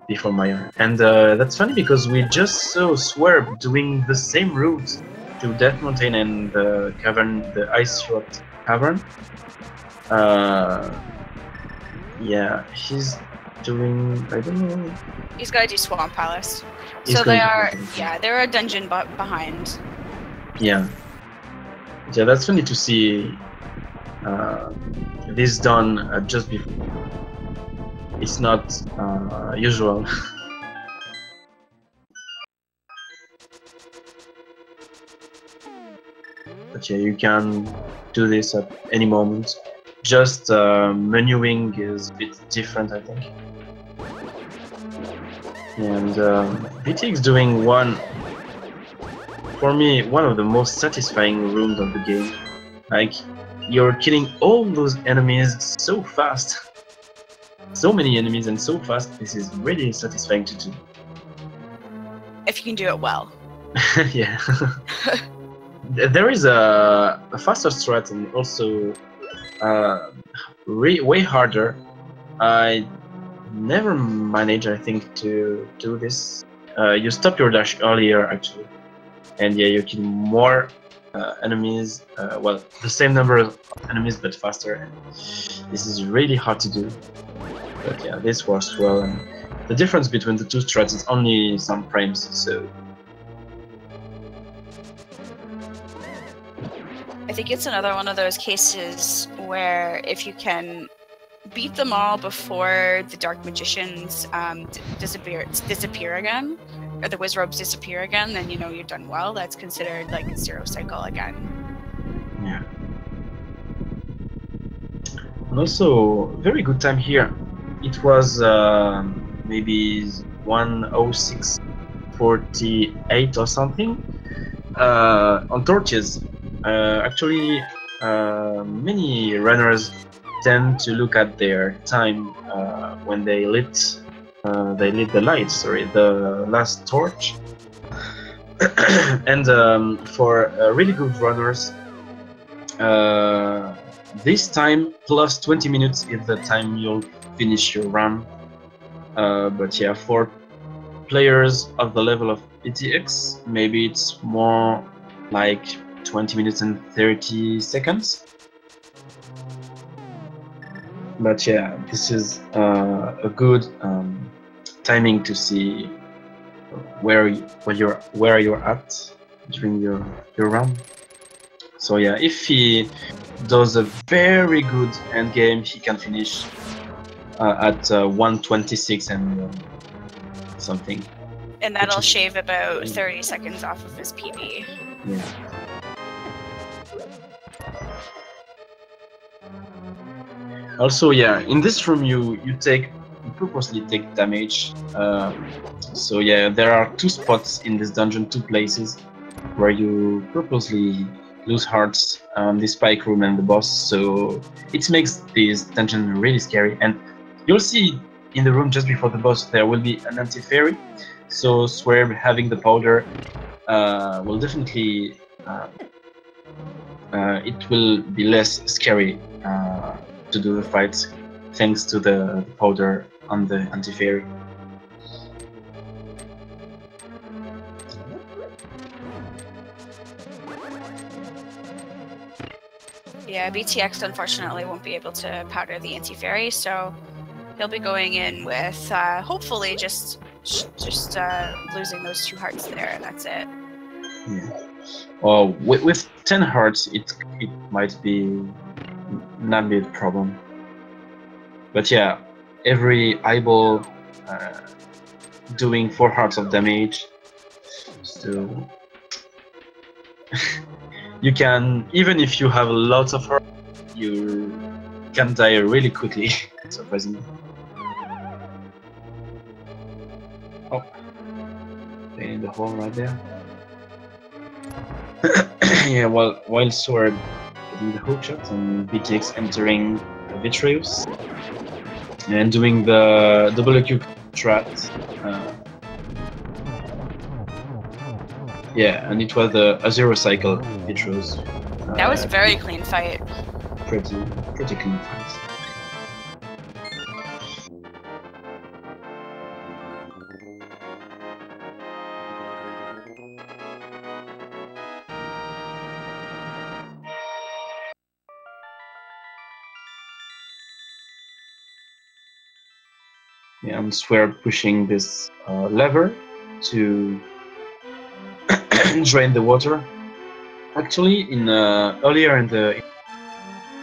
before Maya. And that's funny because we just saw Swerb doing the same route to Death Mountain and the cavern, the Ice Rot Cavern. Yeah, he's doing, I don't know. He's got to do Swamp Palace. So they are, yeah, they're a dungeon behind. Yeah. Yeah, that's funny to see this done just before. It's not usual. But yeah, you can do this at any moment. Just menuing is a bit different, I think. And Btilcx doing one, for me, one of the most satisfying rooms of the game. Like, you're killing all those enemies so fast. So many enemies and so fast, this is really satisfying to do. If you can do it well. Yeah. There is a faster strat and also way harder. I never managed, I think, to do this. You stop your dash earlier, actually. And yeah, you kill more enemies. Well, the same number of enemies, but faster. And this is really hard to do. But yeah, this works well. And the difference between the two strats is only some frames, so... I think it's another one of those cases where if you can beat them all before the Dark Magicians disappear again, or the Wizrobes disappear again, then you know you've done well. That's considered like a 0 cycle again. Yeah. And also, very good time here. It was maybe 1:06:48 or something on torches. Actually, many runners tend to look at their time when they lit the light. Sorry, the last torch. And for really good runners, this time plus 20 minutes is the time you'll finish your run. But yeah, for players of the level of Btilcx, maybe it's more like 20 minutes and 30 seconds. But yeah, this is a good timing to see where you're at during your run. So yeah, if he does a very good end game, he can finish at 1:26 and something. And that'll shave about 30 seconds off of his PB. Yeah. Also, yeah, in this room you purposely take damage. So yeah, there are 2 spots in this dungeon, 2 places where you purposely lose hearts, the spike room and the boss. So it makes this dungeon really scary. And you'll see in the room just before the boss there will be an anti-fairy. So Swerb having the powder will definitely it will be less scary to do the fight, thanks to the powder on the anti-fairy. Yeah, Btilcx unfortunately won't be able to powder the anti-fairy, so he'll be going in with hopefully just losing those 2 hearts there, and that's it. Yeah. Well, with 10 hearts, it might not be a problem. But yeah, every eyeball doing 4 hearts of damage. So you can, even if you have lots of hearts, you can die really quickly. Surprisingly. Oh, they in the hole right there. Yeah, well, while Swerb getting the hook shot and Btilcx entering Vitreous and doing the double Q strat, Yeah, and it was a 0 cycle. It was. That was a very clean fight. Pretty clean fight. Yeah, and Swerb pushing this lever to drain the water. Actually, in earlier in the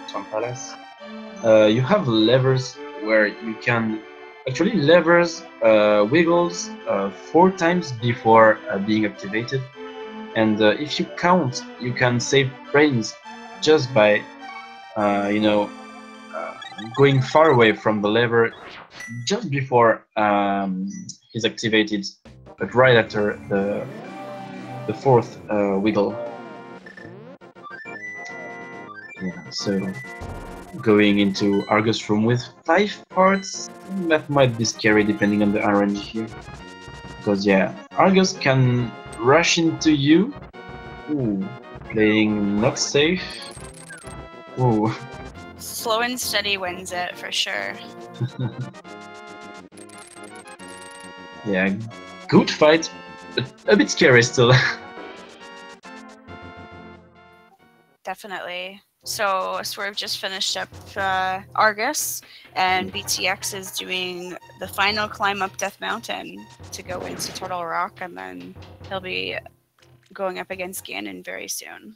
Swan Palace, you have levers where you can actually levers wiggles 4 times before being activated, and if you count, you can save frames just by you know going far away from the lever just before he's activated, but right after the 4th wiggle. Yeah, so going into Argus room with 5 parts, that might be scary depending on the RNG here. Because yeah, Argus can rush into you. Ooh, playing not safe. Ooh. Slow and steady wins it for sure. Yeah, good fight, but a bit scary still. Definitely. So Swerve just finished up Argus, and Btilcx is doing the final climb up Death Mountain to go into Turtle Rock, and then he'll be going up against Ganon very soon.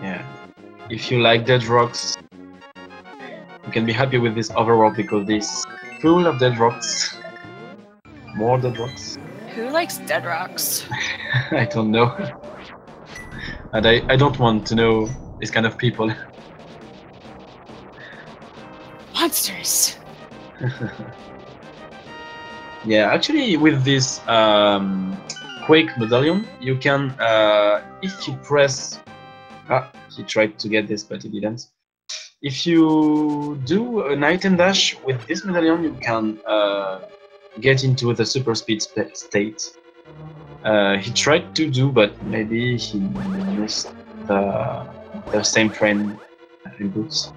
Yeah, if you like dead rocks, you can be happy with this overworld because it's full of dead rocks. More dead rocks. Who likes dead rocks? I don't know. And I don't want to know this kind of people. Monsters! Yeah, actually with this Quake medallion, you can, if you press... he tried to get this, but he didn't. If you do an item dash with this medallion, you can get into the super speed state. He tried to do, but maybe he missed the same train inputs.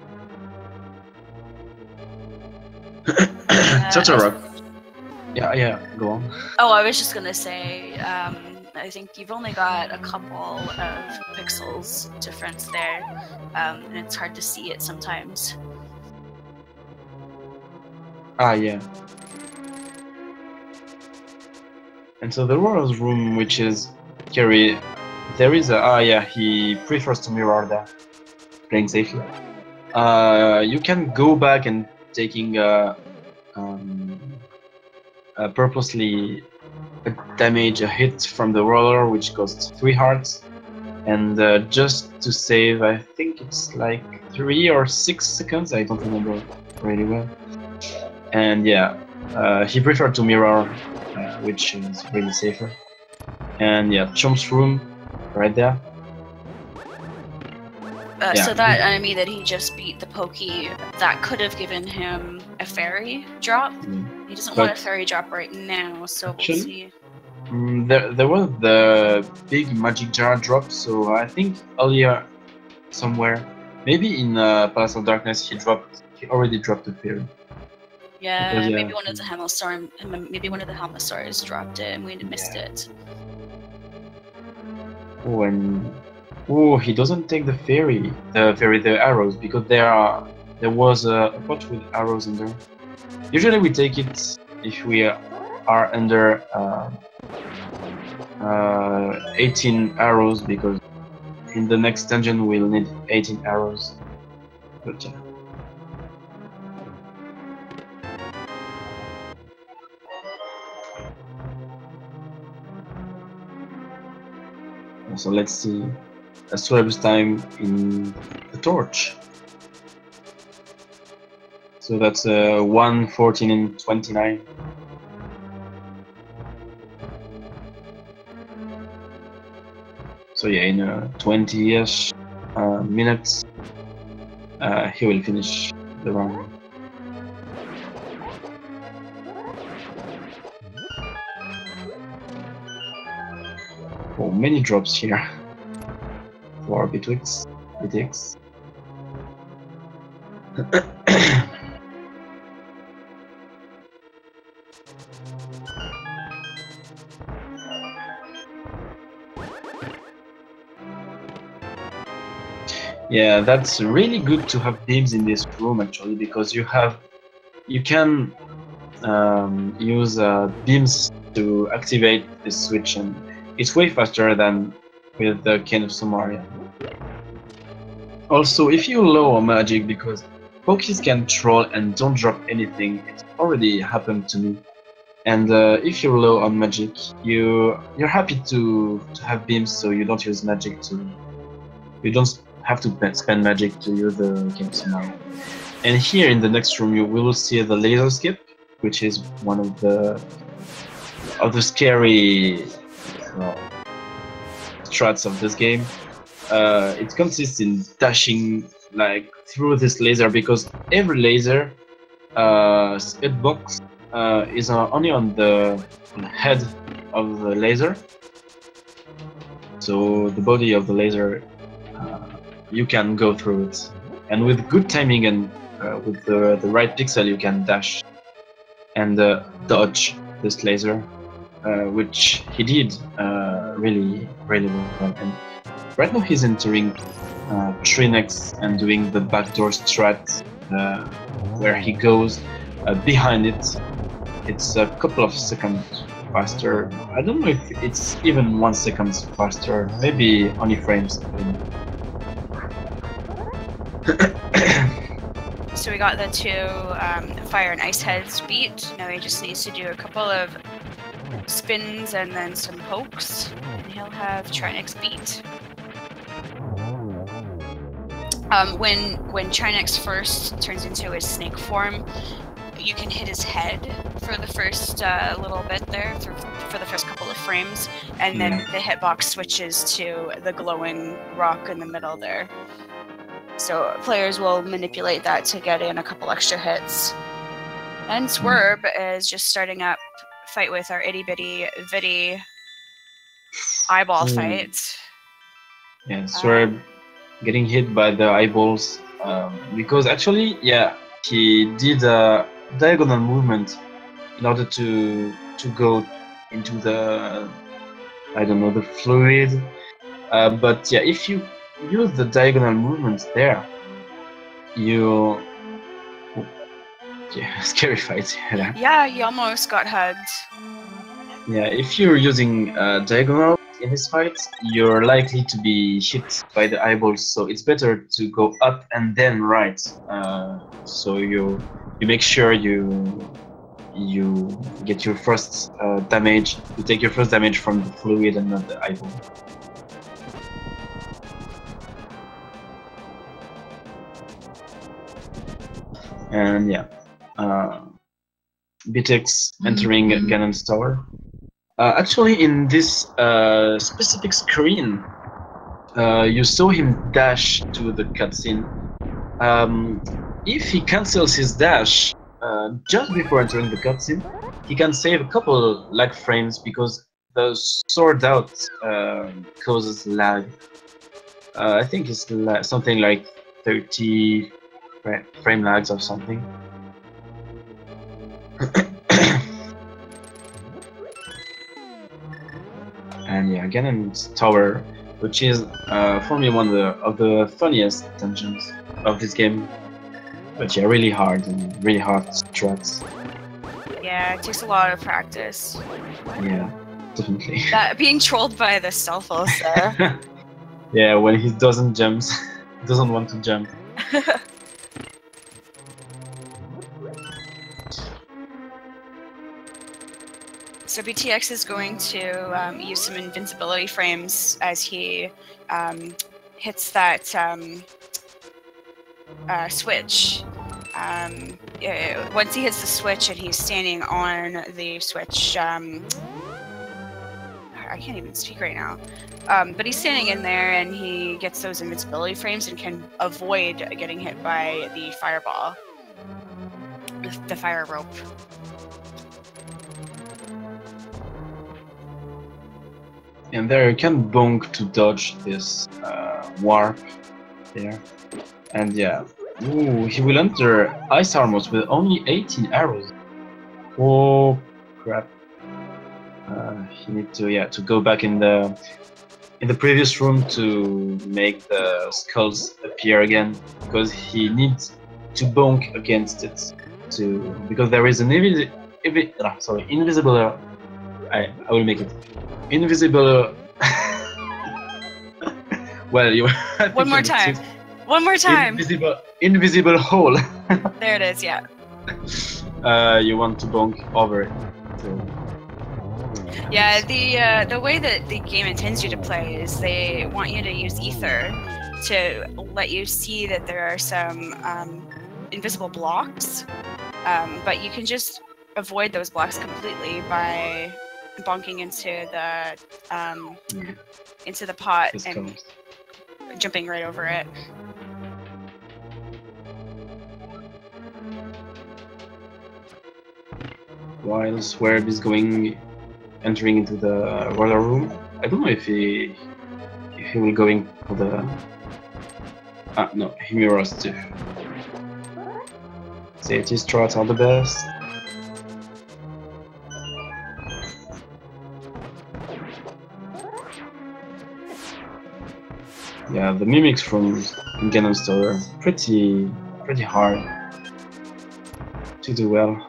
Turtle Rock. Yeah, go on. Oh, I was just gonna say, I think you've only got a couple of pixels difference there, and it's hard to see it sometimes. Yeah. And so the Warrior's room, which is scary, there is a... he prefers to mirror that, playing safely. You can go back and taking purposely damage a hit from the roller, which costs 3 hearts, and just to save, I think it's like 3 or 6 seconds, I don't remember really well. And yeah, he preferred to mirror, which is really safer. And yeah, Chomp's room, right there. So that enemy that he just beat, the Pokey, that could have given him a fairy drop. He doesn't want a fairy drop right now, so we'll see. There was the big magic jar drop, so I think earlier somewhere, maybe in Palace of Darkness, he already dropped the fairy. Yeah, because, maybe one of the Helmosaurs dropped it and we missed it. Oh, and he doesn't take the arrows, because there was a pot with arrows in there. Usually we take it if we are under 18 arrows, because in the next dungeon we'll need 18 arrows. But yeah. So let's see Swerb's time in the torch. So that's 1, 14, and 29. So yeah, in 20-ish minutes, he will finish the run. Oh, many drops here for Btilcx. Yeah, that's really good to have beams in this room actually, because you can use beams to activate this switch, and it's way faster than with the Cane of Somaria. Also, if you're low on magic, because Pokies can troll and don't drop anything, it already happened to me. And if you're low on magic, you're happy to have beams, so you don't use magic to. You don't have to spend magic to use the Cane of Somaria. And here in the next room, you will see the laser skip, which is one of the scary strats of this game. It consists in dashing like through this laser, because every laser hitbox is only on the head of the laser. So the body of the laser, you can go through it, and with good timing and with the right pixel, you can dash and dodge this laser, which he did really well. And right now he's entering Trinex and doing the backdoor strat, where he goes behind it. It's a couple of seconds faster. I don't know if it's even 1 second faster, maybe only frames. So we got the two fire and ice heads beat. Now he just needs to do a couple of spins and then some pokes, and he'll have Trinex beat. When Trinex first turns into his snake form, you can hit his head for the first little bit there, for the first couple of frames, and then the hitbox switches to the glowing rock in the middle there. So players will manipulate that to get in a couple extra hits. And Swerb is just starting up fight with our itty bitty vitty eyeball fight. Yeah, Swerb getting hit by the eyeballs, because actually, yeah, he did a diagonal movement in order to go into the, I don't know, the fluid. But yeah, if you use the diagonal movements there, you scary fight. Yeah, he almost got hugged. Yeah, if you're using diagonal in this fight, you're likely to be hit by the eyeballs, so it's better to go up and then right. So you make sure you get your first damage. You take your first damage from the fluid and not the eyeball. And yeah, Btilcx entering Ganon's tower. Actually, in this specific screen, you saw him dash to the cutscene. If he cancels his dash just before entering the cutscene, he can save a couple lag frames, because the sword out causes lag. I think it's something like 30 frame lags or something. And yeah, Ganon's tower, which is for me one of the funniest dungeons of this game. But yeah, really hard strats. Yeah, it takes a lot of practice. Yeah, definitely. That being trolled by the Stealthos there. Yeah, when he doesn't want to jump. So Btilcx is going to use some invincibility frames as he hits that switch. Once he hits the switch and he's standing on the switch, I I can't even speak right now. But he's standing in there, and he gets those invincibility frames and can avoid getting hit by the fireball, the fire rope. And there you can bonk to dodge this warp there. And yeah, ooh, he will enter ice armors with only 18 arrows. Oh crap! He need to go back in the previous room to make the skulls appear again, because he needs to bonk against it because there is an invisible. I will make it invisible. Well, you. One more time. One more time. Invisible hole. There it is. Yeah. You want to bonk over it. So. Yeah, the way that the game intends you to play is they want you to use ether to let you see that there are some invisible blocks, but you can just avoid those blocks completely by bonking into the pot and jumping right over it. While Swerb is entering into the roller room, I don't know if he will going for the. No, he mirrors too. Safety strats are the best. Yeah, the mimics from Ganon Store are pretty hard to do well.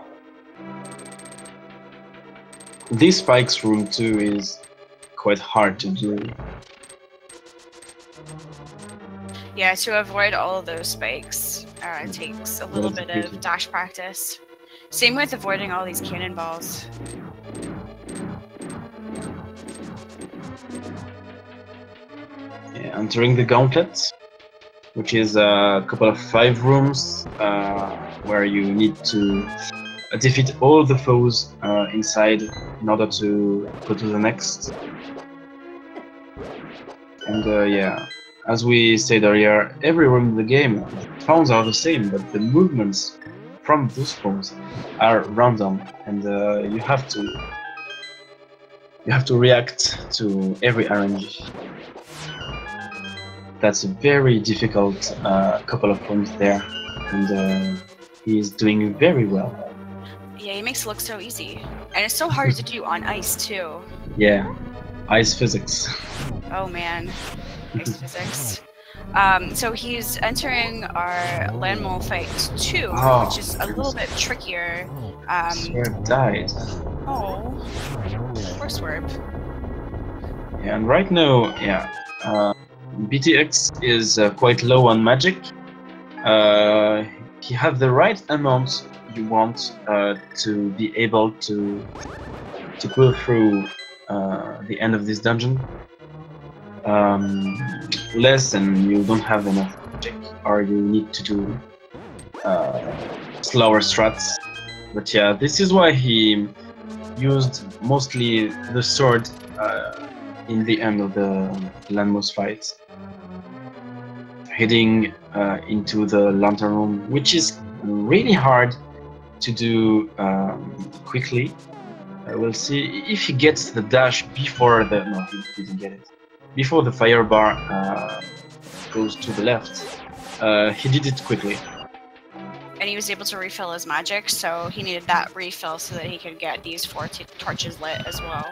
This spikes room too is quite hard to do. Yeah, to avoid all of those spikes, it takes a little bit of dash practice. Same with avoiding all these cannonballs. Yeah, entering the gauntlet, which is a couple of 5 rooms where you need to defeat all the foes inside in order to go to the next. And yeah, as we said earlier, every room in the game, spawns are the same, but the movements from those spawns are random, and you have to react to every RNG. That's a very difficult couple of rooms there, and he is doing very well. Yeah, he makes it look so easy. And it's so hard to do on ice, too. Yeah, ice physics. Oh, man. Ice physics. So he's entering our land mole fight 2, which is a little bit trickier. Swerb died. Oh, poor Swerb. Yeah, and right now, yeah, Btilcx is quite low on magic. He has the right amount you want to be able to go through the end of this dungeon. Less and you don't have enough magic, or you need to do slower strats. But yeah, this is why he used mostly the sword in the end of the landmost fight, heading into the lantern room, which is really hard to do quickly. We'll see if he gets the dash before the... No, he didn't get it. Before the fire bar goes to the left. He did it quickly. And he was able to refill his magic, so he needed that refill so that he could get these 4 torches lit as well.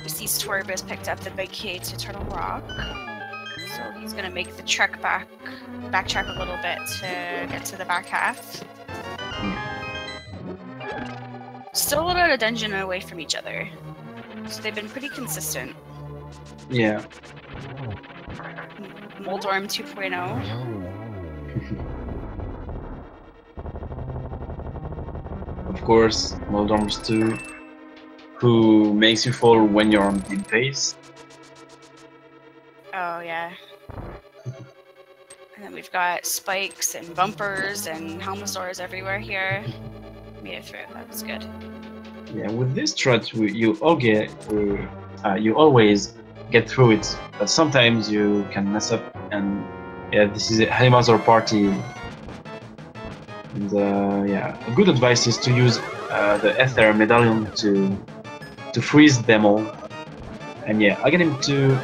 We see Swerb has picked up the big key to Turtle Rock, so he's gonna make the trek backtrack a little bit to get to the back half. Still about a dungeon away from each other, so they've been pretty consistent. Yeah. Moldorm 2.0. Of course, Moldorms 2, who makes you fall when you're on deep pace. Oh yeah. And then we've got spikes and bumpers and Helmasaurs everywhere here. Made it through. That was good. Yeah, with this strat, you always get through it, but sometimes you can mess up. And yeah, this is a Helmasaur party. And yeah, a good advice is to use the Ether medallion to freeze them all. And yeah, I get him to.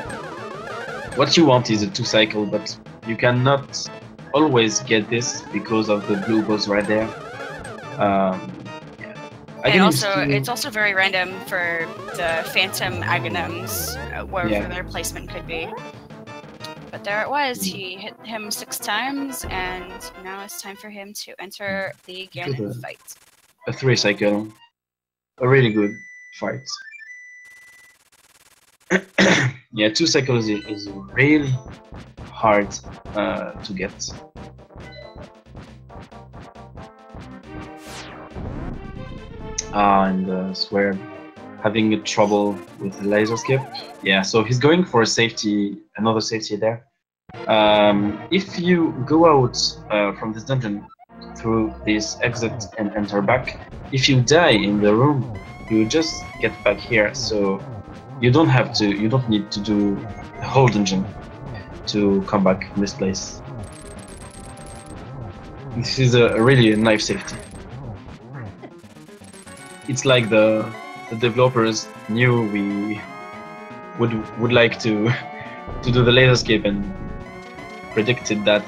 What you want is a 2-cycle, but you cannot always get this because of the blue balls right there. Yeah. And also, it's also very random for the Phantom Aghanims, wherever their placement could be. But there it was. He hit him 6 times, and now it's time for him to enter the Ganon fight. A 3-cycle. A really good fight. Yeah, 2 cycles is really hard to get. And Swerb having trouble with the laser skip. Yeah, so he's going for a safety, another safety there. If you go out from this dungeon through this exit and enter back, if you die in the room, you just get back here. So you don't need to do the whole dungeon to come back in this place. This is a really nice safety. It's like the developers knew we would like to do the laser escape and predicted that.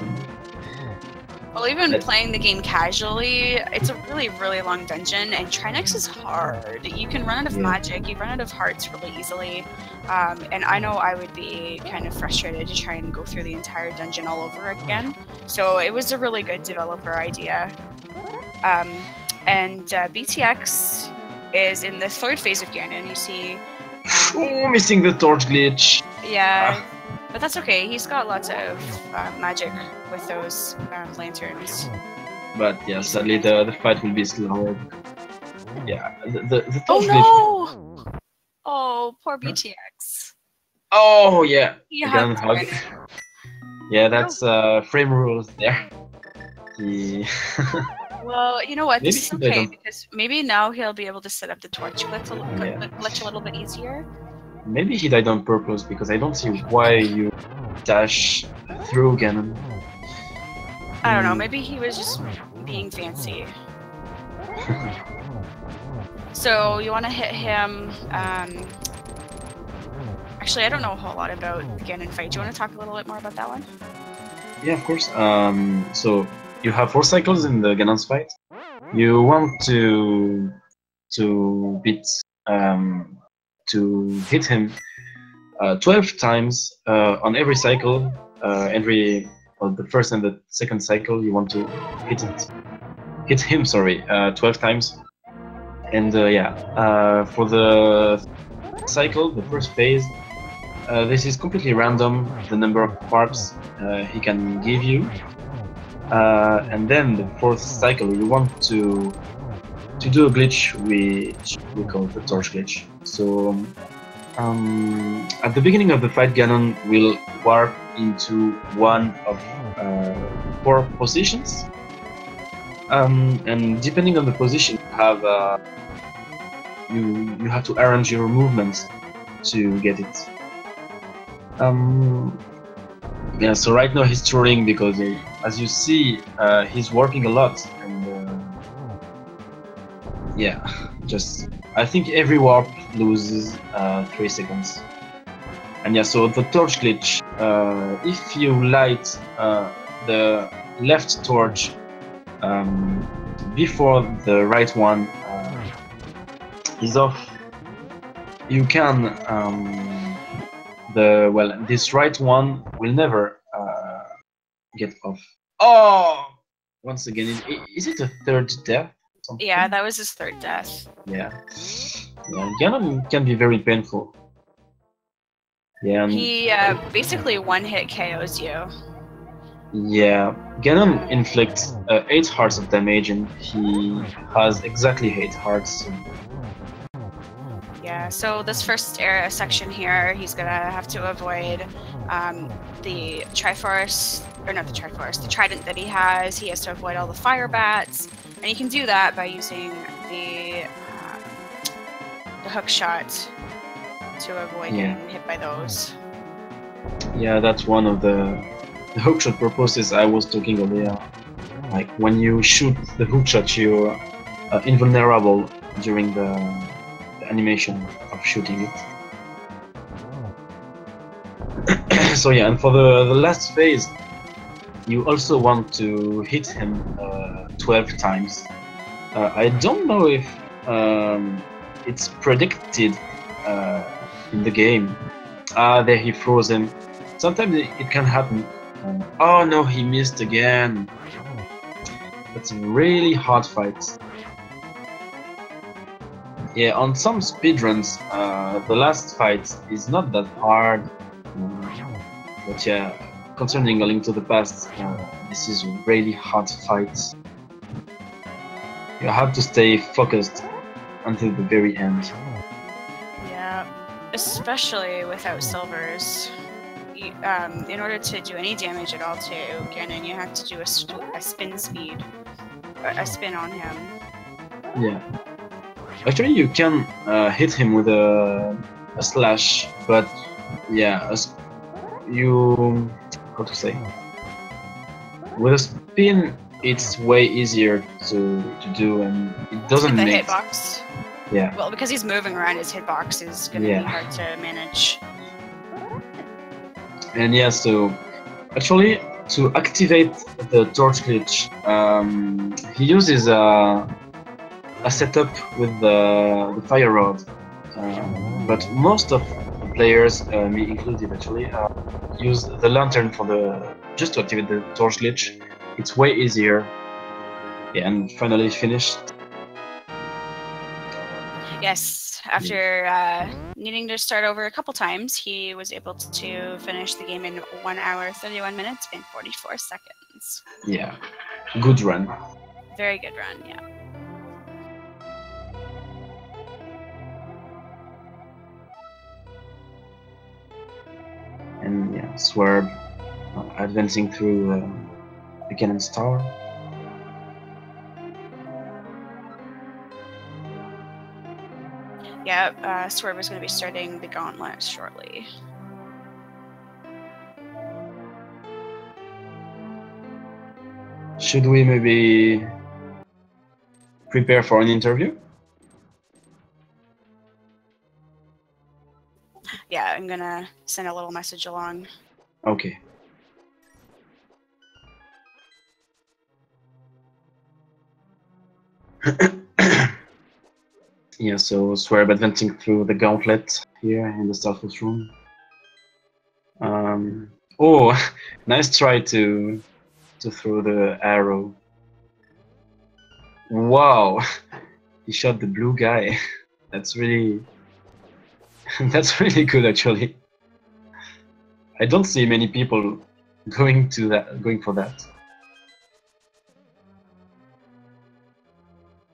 Well, even playing the game casually, it's a really, really long dungeon, and Trinex is hard. You can run out of magic, you run out of hearts really easily, and I know I would be kind of frustrated to try and go through the entire dungeon all over again. So it was a really good developer idea. And Btilcx is in the 3rd phase of Ganon. You see... Oh, missing the torch glitch! Yeah. But that's okay, he's got lots of magic with those lanterns. But yeah, sadly the fight will be slower. Yeah, the Oh no! Oh, poor Btilcx. Oh yeah, again hug. Yeah, that's frame rules there. Well, you know what, this is okay, because maybe now he'll be able to set up the torch glitch a little bit easier. Maybe he died on purpose, because I don't see why you dash through Ganon. I don't know, maybe he was just being fancy. So, you want to hit him... Actually, I don't know a whole lot about the Ganon fight. Do you want to talk a little bit more about that one? Yeah, of course. So, you have 4 cycles in the Ganon's fight. You want to beat... to hit him 12 times on every cycle. The first and the second cycle, you want to hit him. 12 times. And for the cycle, the first phase, this is completely random. The number of parts he can give you, and then the 4th cycle, you want to do a glitch which we call the torch glitch. So at the beginning of the fight, Ganon will warp into one of 4 positions, and depending on the position, you have to arrange your movements to get it. Yeah, so right now he's trolling because as you see, he's warping a lot, and yeah, I think every warp loses 3 seconds. And yeah, so the torch glitch, if you light the left torch before the right one is off, you can this right one will never get off. Oh! Once again, is it a 3rd death? Something? Yeah, that was his 3rd death. Yeah, Ganon can be very painful. Yeah, he basically one-hit KOs you. Yeah, Ganon inflicts 8 hearts of damage, and he has exactly 8 hearts. So. Yeah, so this first area section here, he's gonna have to avoid the Triforce, or not the Triforce, the Trident that he has. He has to avoid all the fire bats, and he can do that by using the hook shot to avoid getting hit by those. Yeah, that's one of the hookshot purposes I was talking earlier. Like when you shoot the hookshot, you're invulnerable during the animation of shooting it. So yeah, and for the last phase, you also want to hit him 12 times. I don't know if it's predicted in the game. There he froze him. Sometimes it can happen. Oh no, he missed again. That's a really hard fight. Yeah, on some speedruns, the last fight is not that hard. But yeah, concerning A Link to the Past, this is a really hard fight. You have to stay focused until the very end. Yeah, especially without silvers. In order to do any damage at all to Ganon, you have to do a spin speed, a spin on him. Yeah. Actually, you can hit him with a slash, but yeah, how to say? With a spin, it's way easier to do, and it doesn't the make hitbox. Yeah. Well, because he's moving around, his hitbox is going to be hard to manage. And yeah, so actually, to activate the torch glitch, he uses a setup with the fire rod. But most of the players, me included actually, use the lantern for just to activate the torch glitch. It's way easier. Yeah, and finally finished. Yes, after needing to start over a couple times, he was able to finish the game in 1 hour, 31 minutes, and 44 seconds. Yeah, good run. Very good run, yeah. And yeah, Swerb advancing through the Canon's Tower. Yeah, Swerb is going to be starting the gauntlet shortly. Should we maybe prepare for an interview? Yeah, I'm gonna send a little message along. Okay. Yeah, so Swerb advancing through the gauntlet here in the Starforce room. Oh, nice try to throw the arrow. Wow, he shot the blue guy. That's really that's really good actually. I don't see many people going for that.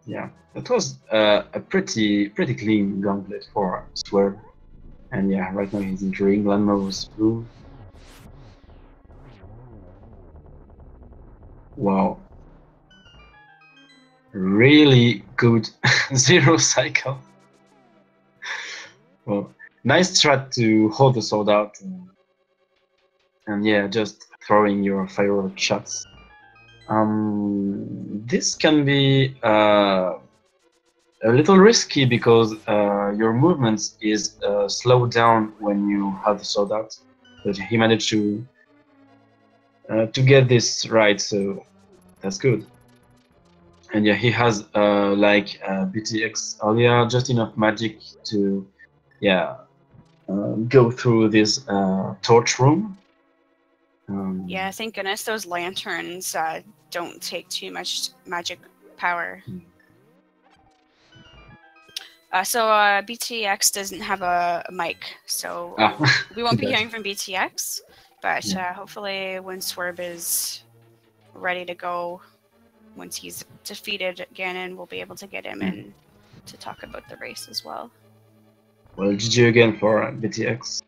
Yeah, that was a pretty clean gauntlet for Swerb. And yeah, right now he's entering Landmo's room. Wow. Really good zero cycle. Well, nice strat to hold the sword out. And yeah, just throwing your firework shots. This can be a little risky because your movements is slowed down when you have the sword out. But he managed to get this right, so that's good. And yeah, he has like Btilcx earlier, just enough magic to go through this torch room. Yeah, thank goodness those lanterns don't take too much magic power. So Btilcx doesn't have a mic, so we won't be hearing from Btilcx, but hopefully when Swerb is ready to go, once he's defeated Ganon, we'll be able to get him in to talk about the race as well. Well, GG again for Btilcx.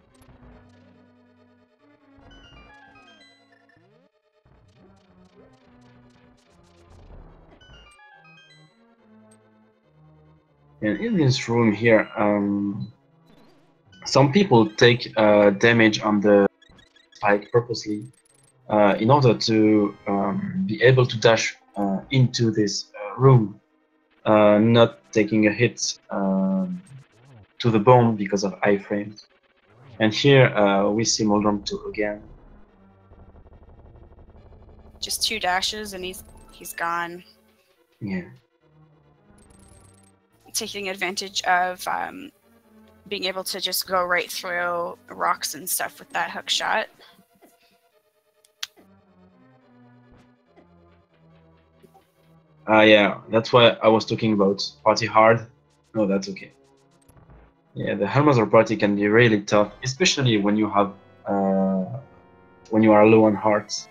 And in this room here, some people take damage on the spike purposely in order to be able to dash into this room, not taking a hit to the bone because of iframes. And here we see Moldrum 2 again. Just 2 dashes and he's gone. Yeah. Taking advantage of being able to just go right through rocks and stuff with that hook shot. Yeah, that's what I was talking about. Party hard. No, that's okay. Yeah, the Hellmother party can be really tough, especially when you have when you are low on hearts.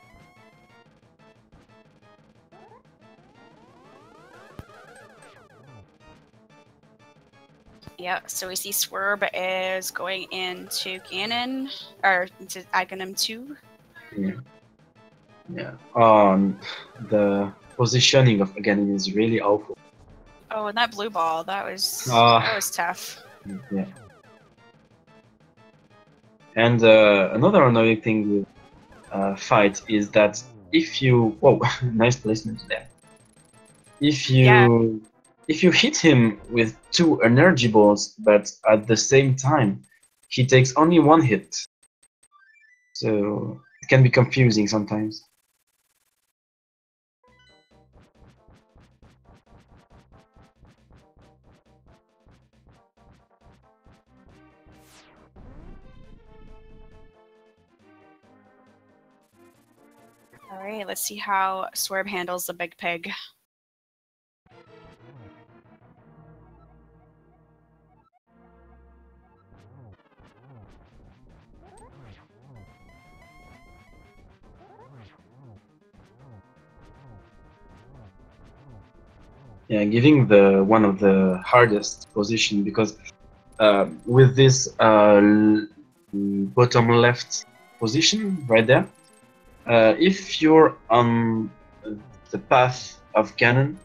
Yeah, so we see Swerb is going into Ganon, or into Aghanim 2. Yeah. Yeah. The positioning of Ganon is really awful. Oh, and that blue ball, that was tough. Yeah. And another annoying thing with fight is that if you nice placement there. If you hit him with 2 energy balls, but at the same time, he takes only 1 hit. So it can be confusing sometimes. Alright, let's see how Swerb handles the big pig. Yeah, giving the one of the hardest position because with this bottom left position right there, if you're on the path of Ganon,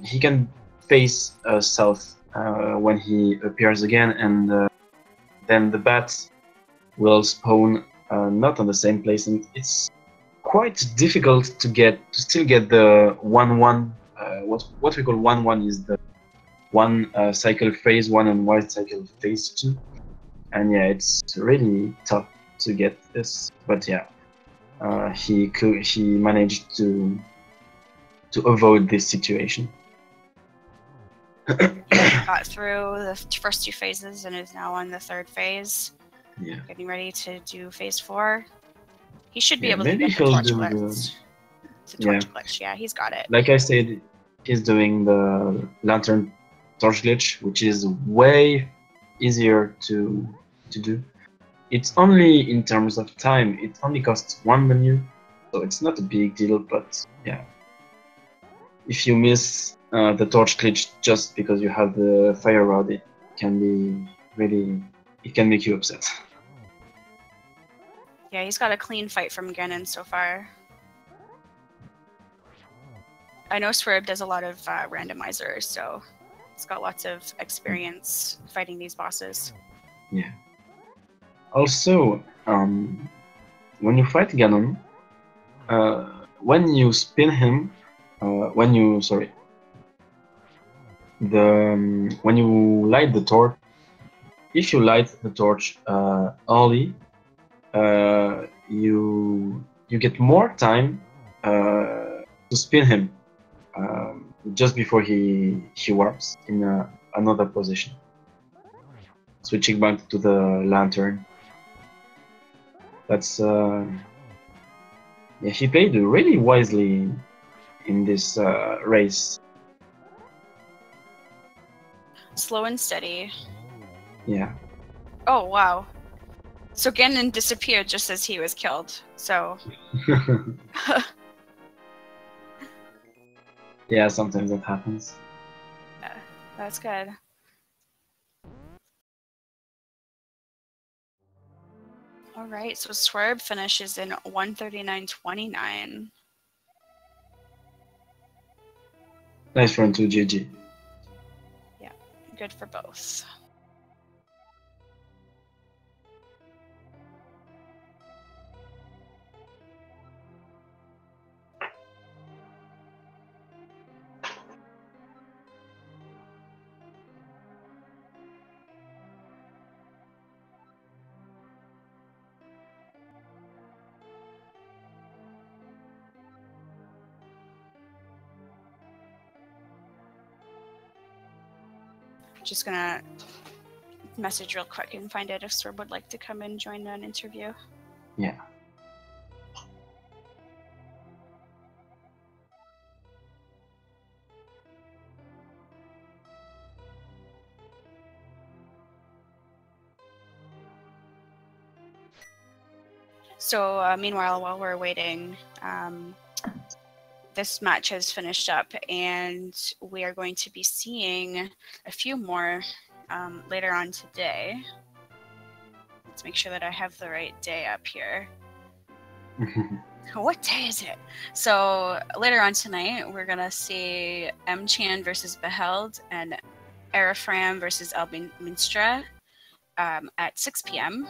he can face south when he appears again, and then the bat will spawn not on the same place, and it's quite difficult to still get the 1-1. What we call 1-1 is the one cycle phase 1 and one cycle phase 2, and yeah, it's really tough to get this, but yeah, he managed to avoid this situation. He got through the first 2 phases and is now on the 3rd phase. Yeah. Getting ready to do phase 4. He should be able to maybe get the he'll torch do glitch. Glitch. Yeah, he's got it. Like I said, he's doing the lantern torch glitch, which is way easier to do. It's only in terms of time, it only costs 1 menu, so it's not a big deal, but yeah. If you miss the torch glitch just because you have the fire rod, it can make you upset. Yeah, he's got a clean fight from Ganon so far. I know Swerb does a lot of randomizers, so he's got lots of experience fighting these bosses. Yeah. Also, when you fight Ganon, when you spin him, when you light the torch, if you light the torch early, you get more time to spin him just before he warps in another position, switching back to the lantern. That's yeah, he played really wisely in this race. Slow and steady. Yeah. Oh, wow. So Ganon disappeared just as he was killed, so... Yeah, sometimes that happens. Yeah, that's good. All right, so Swerb finishes in 139.29. Nice run to GG. Yeah, good for both. Just gonna message real quick and find out if Swerb would like to come and join an interview. Yeah. So meanwhile, while we're waiting, this match has finished up, and we are going to be seeing a few more later on today. Let's make sure that I have the right day up here. What day is it? So later on tonight, we're gonna see M-Chan versus Beheld and Arafram versus Albin Minstra at 6 p.m.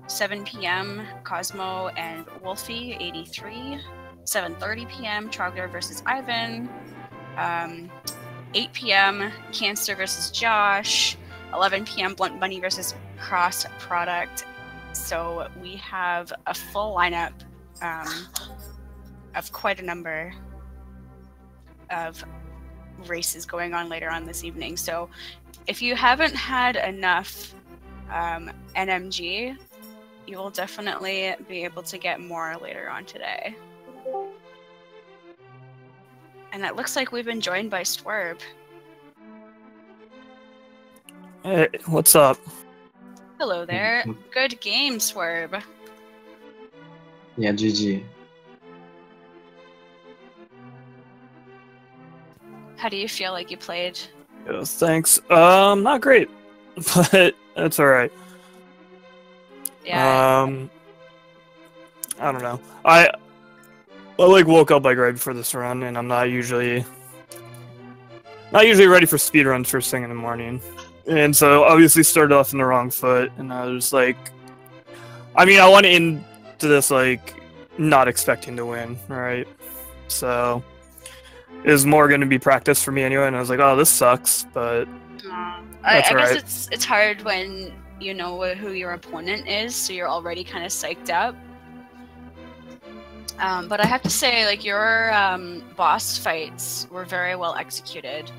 7 p.m. Cosmo and Wolfie 83. 7:30 p.m. Trogler versus Ivan. 8 p.m. Cancer versus Josh. 11 p.m. Blunt Bunny versus Cross Product. So we have a full lineup of quite a number of races going on later on this evening. So if you haven't had enough NMG, you will definitely be able to get more later on today. And it looks like we've been joined by Swerb. Hey, what's up? Hello there. Good game, Swerb. Yeah, GG. How do you feel like you played? Yes, thanks. Not great, but that's all right. Yeah. I don't know. I like woke up like right before this run, and I'm not usually ready for speedruns first thing in the morning. And so obviously started off in the wrong foot, and I was like, I mean, I went into this like not expecting to win, right? So it was more going to be practice for me anyway, and I was like, oh, this sucks, but I guess right. it's hard when you know who your opponent is, so you're already kind of psyched up. But I have to say, like, your boss fights were very well executed.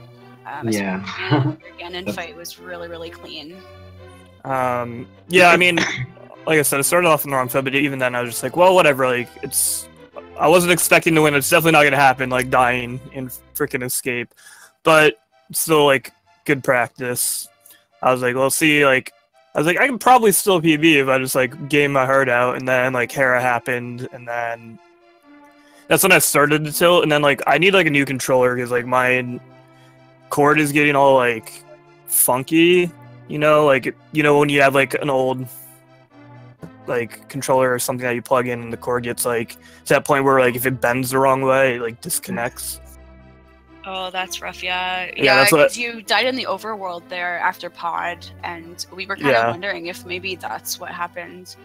Yeah. Your Ganon fight was really, really clean. Yeah, I mean, like I said, it started off in the wrong foot, but even then I was just like, well, whatever, like, I wasn't expecting to win, it's definitely not gonna happen, like, dying in freaking Escape. But, still, like, good practice. I was like, well, see, like, I can probably still PB if I just, like, game my heart out, and then, like, Hera happened, and then that's when I started to tilt, and then, like, I need, like, a new controller, because, like, my cord is getting all, like, funky, you know, like, you know, when you have, like, an old, like, controller or something that you plug in, and the cord gets, like, to that point where, like, if it bends the wrong way, it, like, disconnects. Oh, that's rough, yeah. Yeah, that's because you died in the overworld there after Pod, and we were kind of wondering if maybe that's what happened.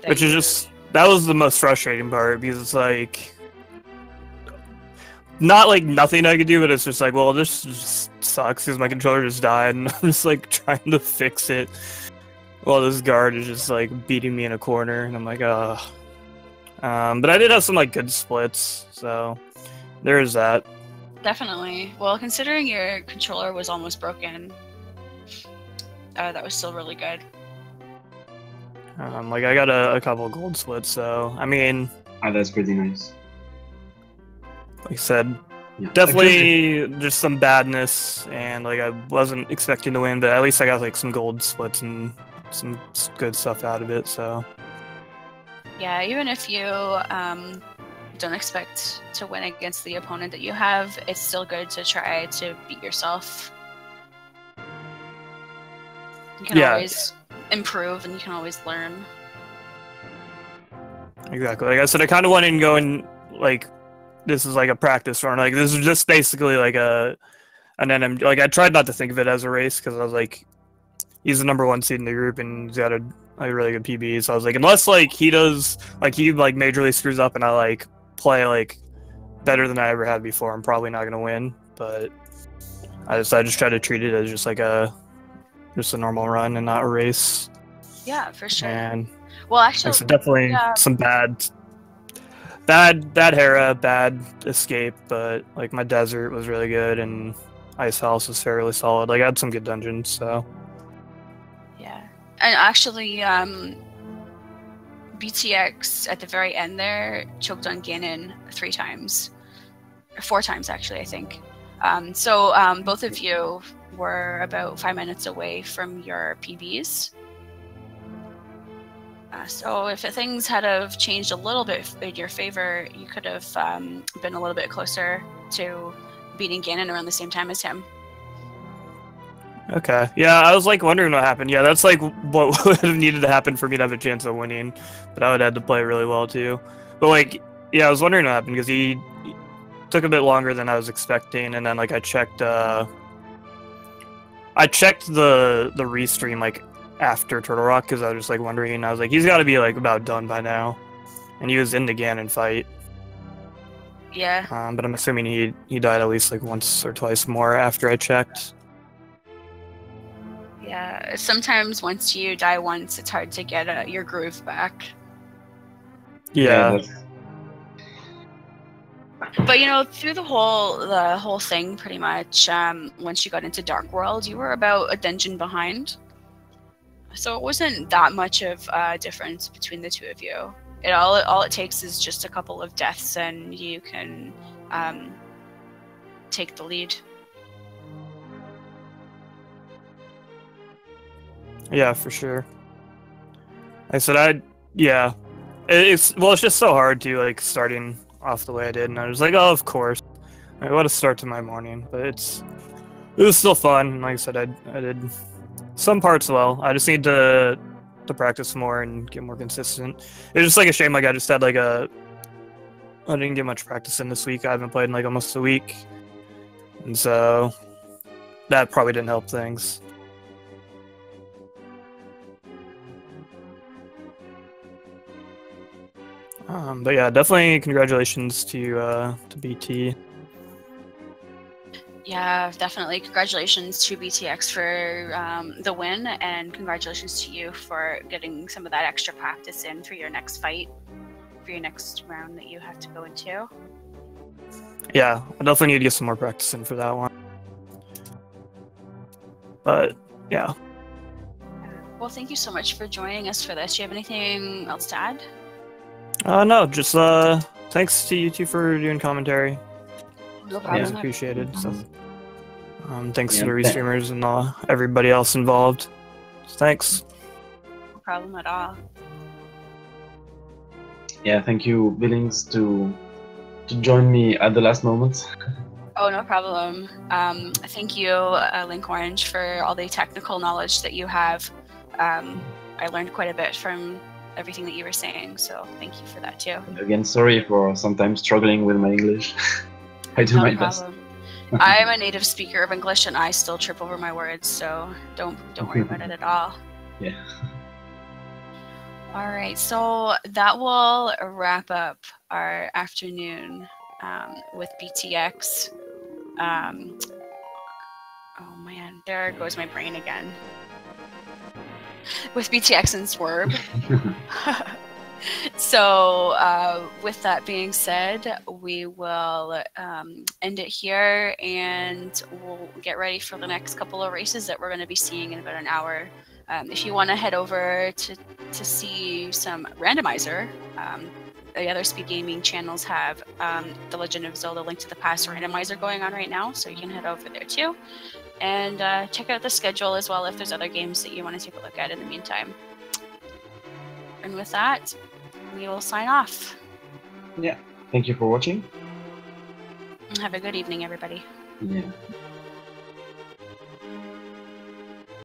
Which is just, that was the most frustrating part, because it's like, not like nothing I could do, but it's just like, well, this just sucks because my controller just died, and I'm just like trying to fix it while this guard is just like beating me in a corner, and I'm like, ugh. But I did have some like good splits, so there's that. Definitely. Well, considering your controller was almost broken, that was still really good. Like I got a couple gold splits, so I mean, That's pretty nice. like I said, Yeah. definitely just some badness, and like I wasn't expecting to win, but at least I got like some gold splits and some good stuff out of it, so. Yeah, even if you don't expect to win against the opponent that you have, it's still good to try to beat yourself. You can always improve and you can always learn. Exactly. Like I said, I kind of went in going like, this is like a practice run. Like this is just basically like an NMG. Like I tried not to think of it as a race because I was like, he's the #1 seed in the group and he's got a really good PB. So I was like, unless like he majorly screws up and I like play like better than I ever had before, I'm probably not gonna win. But I just try to treat it as just like just a normal run and not a race. Yeah, for sure. And well, actually, so definitely some bad Hera, bad escape, but like my desert was really good and Ice House was fairly solid. Like I had some good dungeons, so yeah. And actually, Btilcx at the very end there choked on Ganon 3 times, 4 times actually, I think. So both of you were about 5 minutes away from your PBs. So if things had have changed a little bit in your favor, you could have been a little bit closer to beating Ganon around the same time as him. okay. Yeah, I was like wondering what happened. Yeah, that's like what would have needed to happen for me to have a chance of winning, but I would have had to play really well too. But like, yeah, I was wondering what happened because he took a bit longer than I was expecting, and then like I checked the restream like after Turtle Rock because I was just like wondering, and I was like, he's got to be like about done by now, and he was in the Ganon fight. Yeah. But I'm assuming he died at least like once or twice more after I checked. Yeah. Sometimes once you die once, it's hard to get your groove back. Yeah. But you know, through the whole thing, pretty much, once you got into Dark World, you were about a dungeon behind. So it wasn't that much of a difference between the two of you. All it takes is just a couple of deaths, and you can take the lead. Yeah, for sure. I said it's just so hard to like starting off the way I did, and I was like, oh, of course, what a start to my morning. But it was still fun. And like I said, I did some parts well. I just need to practice more and get more consistent. It's just like a shame. Like I just had like I didn't get much practice in this week. I haven't played in like almost a week, and so that probably didn't help things. But yeah, definitely congratulations to BT. Yeah, definitely. Congratulations to Btilcx for the win, and congratulations to you for getting some of that extra practice in for your next fight, for your next round that you have to go into. Yeah, I definitely need to get some more practice in for that one. But yeah. Well, thank you so much for joining us for this. Do you have anything else to add? No, just thanks to you two for doing commentary. No problem. It's appreciated. So, thanks to the restreamers and everybody else involved. Thanks. No problem at all. Yeah, thank you, Billings, to join me at the last moment. Oh, no problem. Thank you, Link Orange, for all the technical knowledge that you have. I learned quite a bit from everything that you were saying, so thank you for that too. Again, sorry for sometimes struggling with my English. I do my best. I'm a native speaker of English, and I still trip over my words, so don't worry about it at all. Yeah. All right, so that will wrap up our afternoon with Btilcx. Oh man, there goes my brain again. With Btilcx and Swerb. So with that being said, we will end it here, and we'll get ready for the next couple of races that we're going to be seeing in about an hour. If you want to head over to see some randomizer, the other Speed Gaming channels have the Legend of Zelda Link to the Past randomizer going on right now, so you can head over there too. And check out the schedule as well if there's other games that you want to take a look at in the meantime. And with that, we will sign off. Yeah. Thank you for watching. Have a good evening, everybody. Yeah.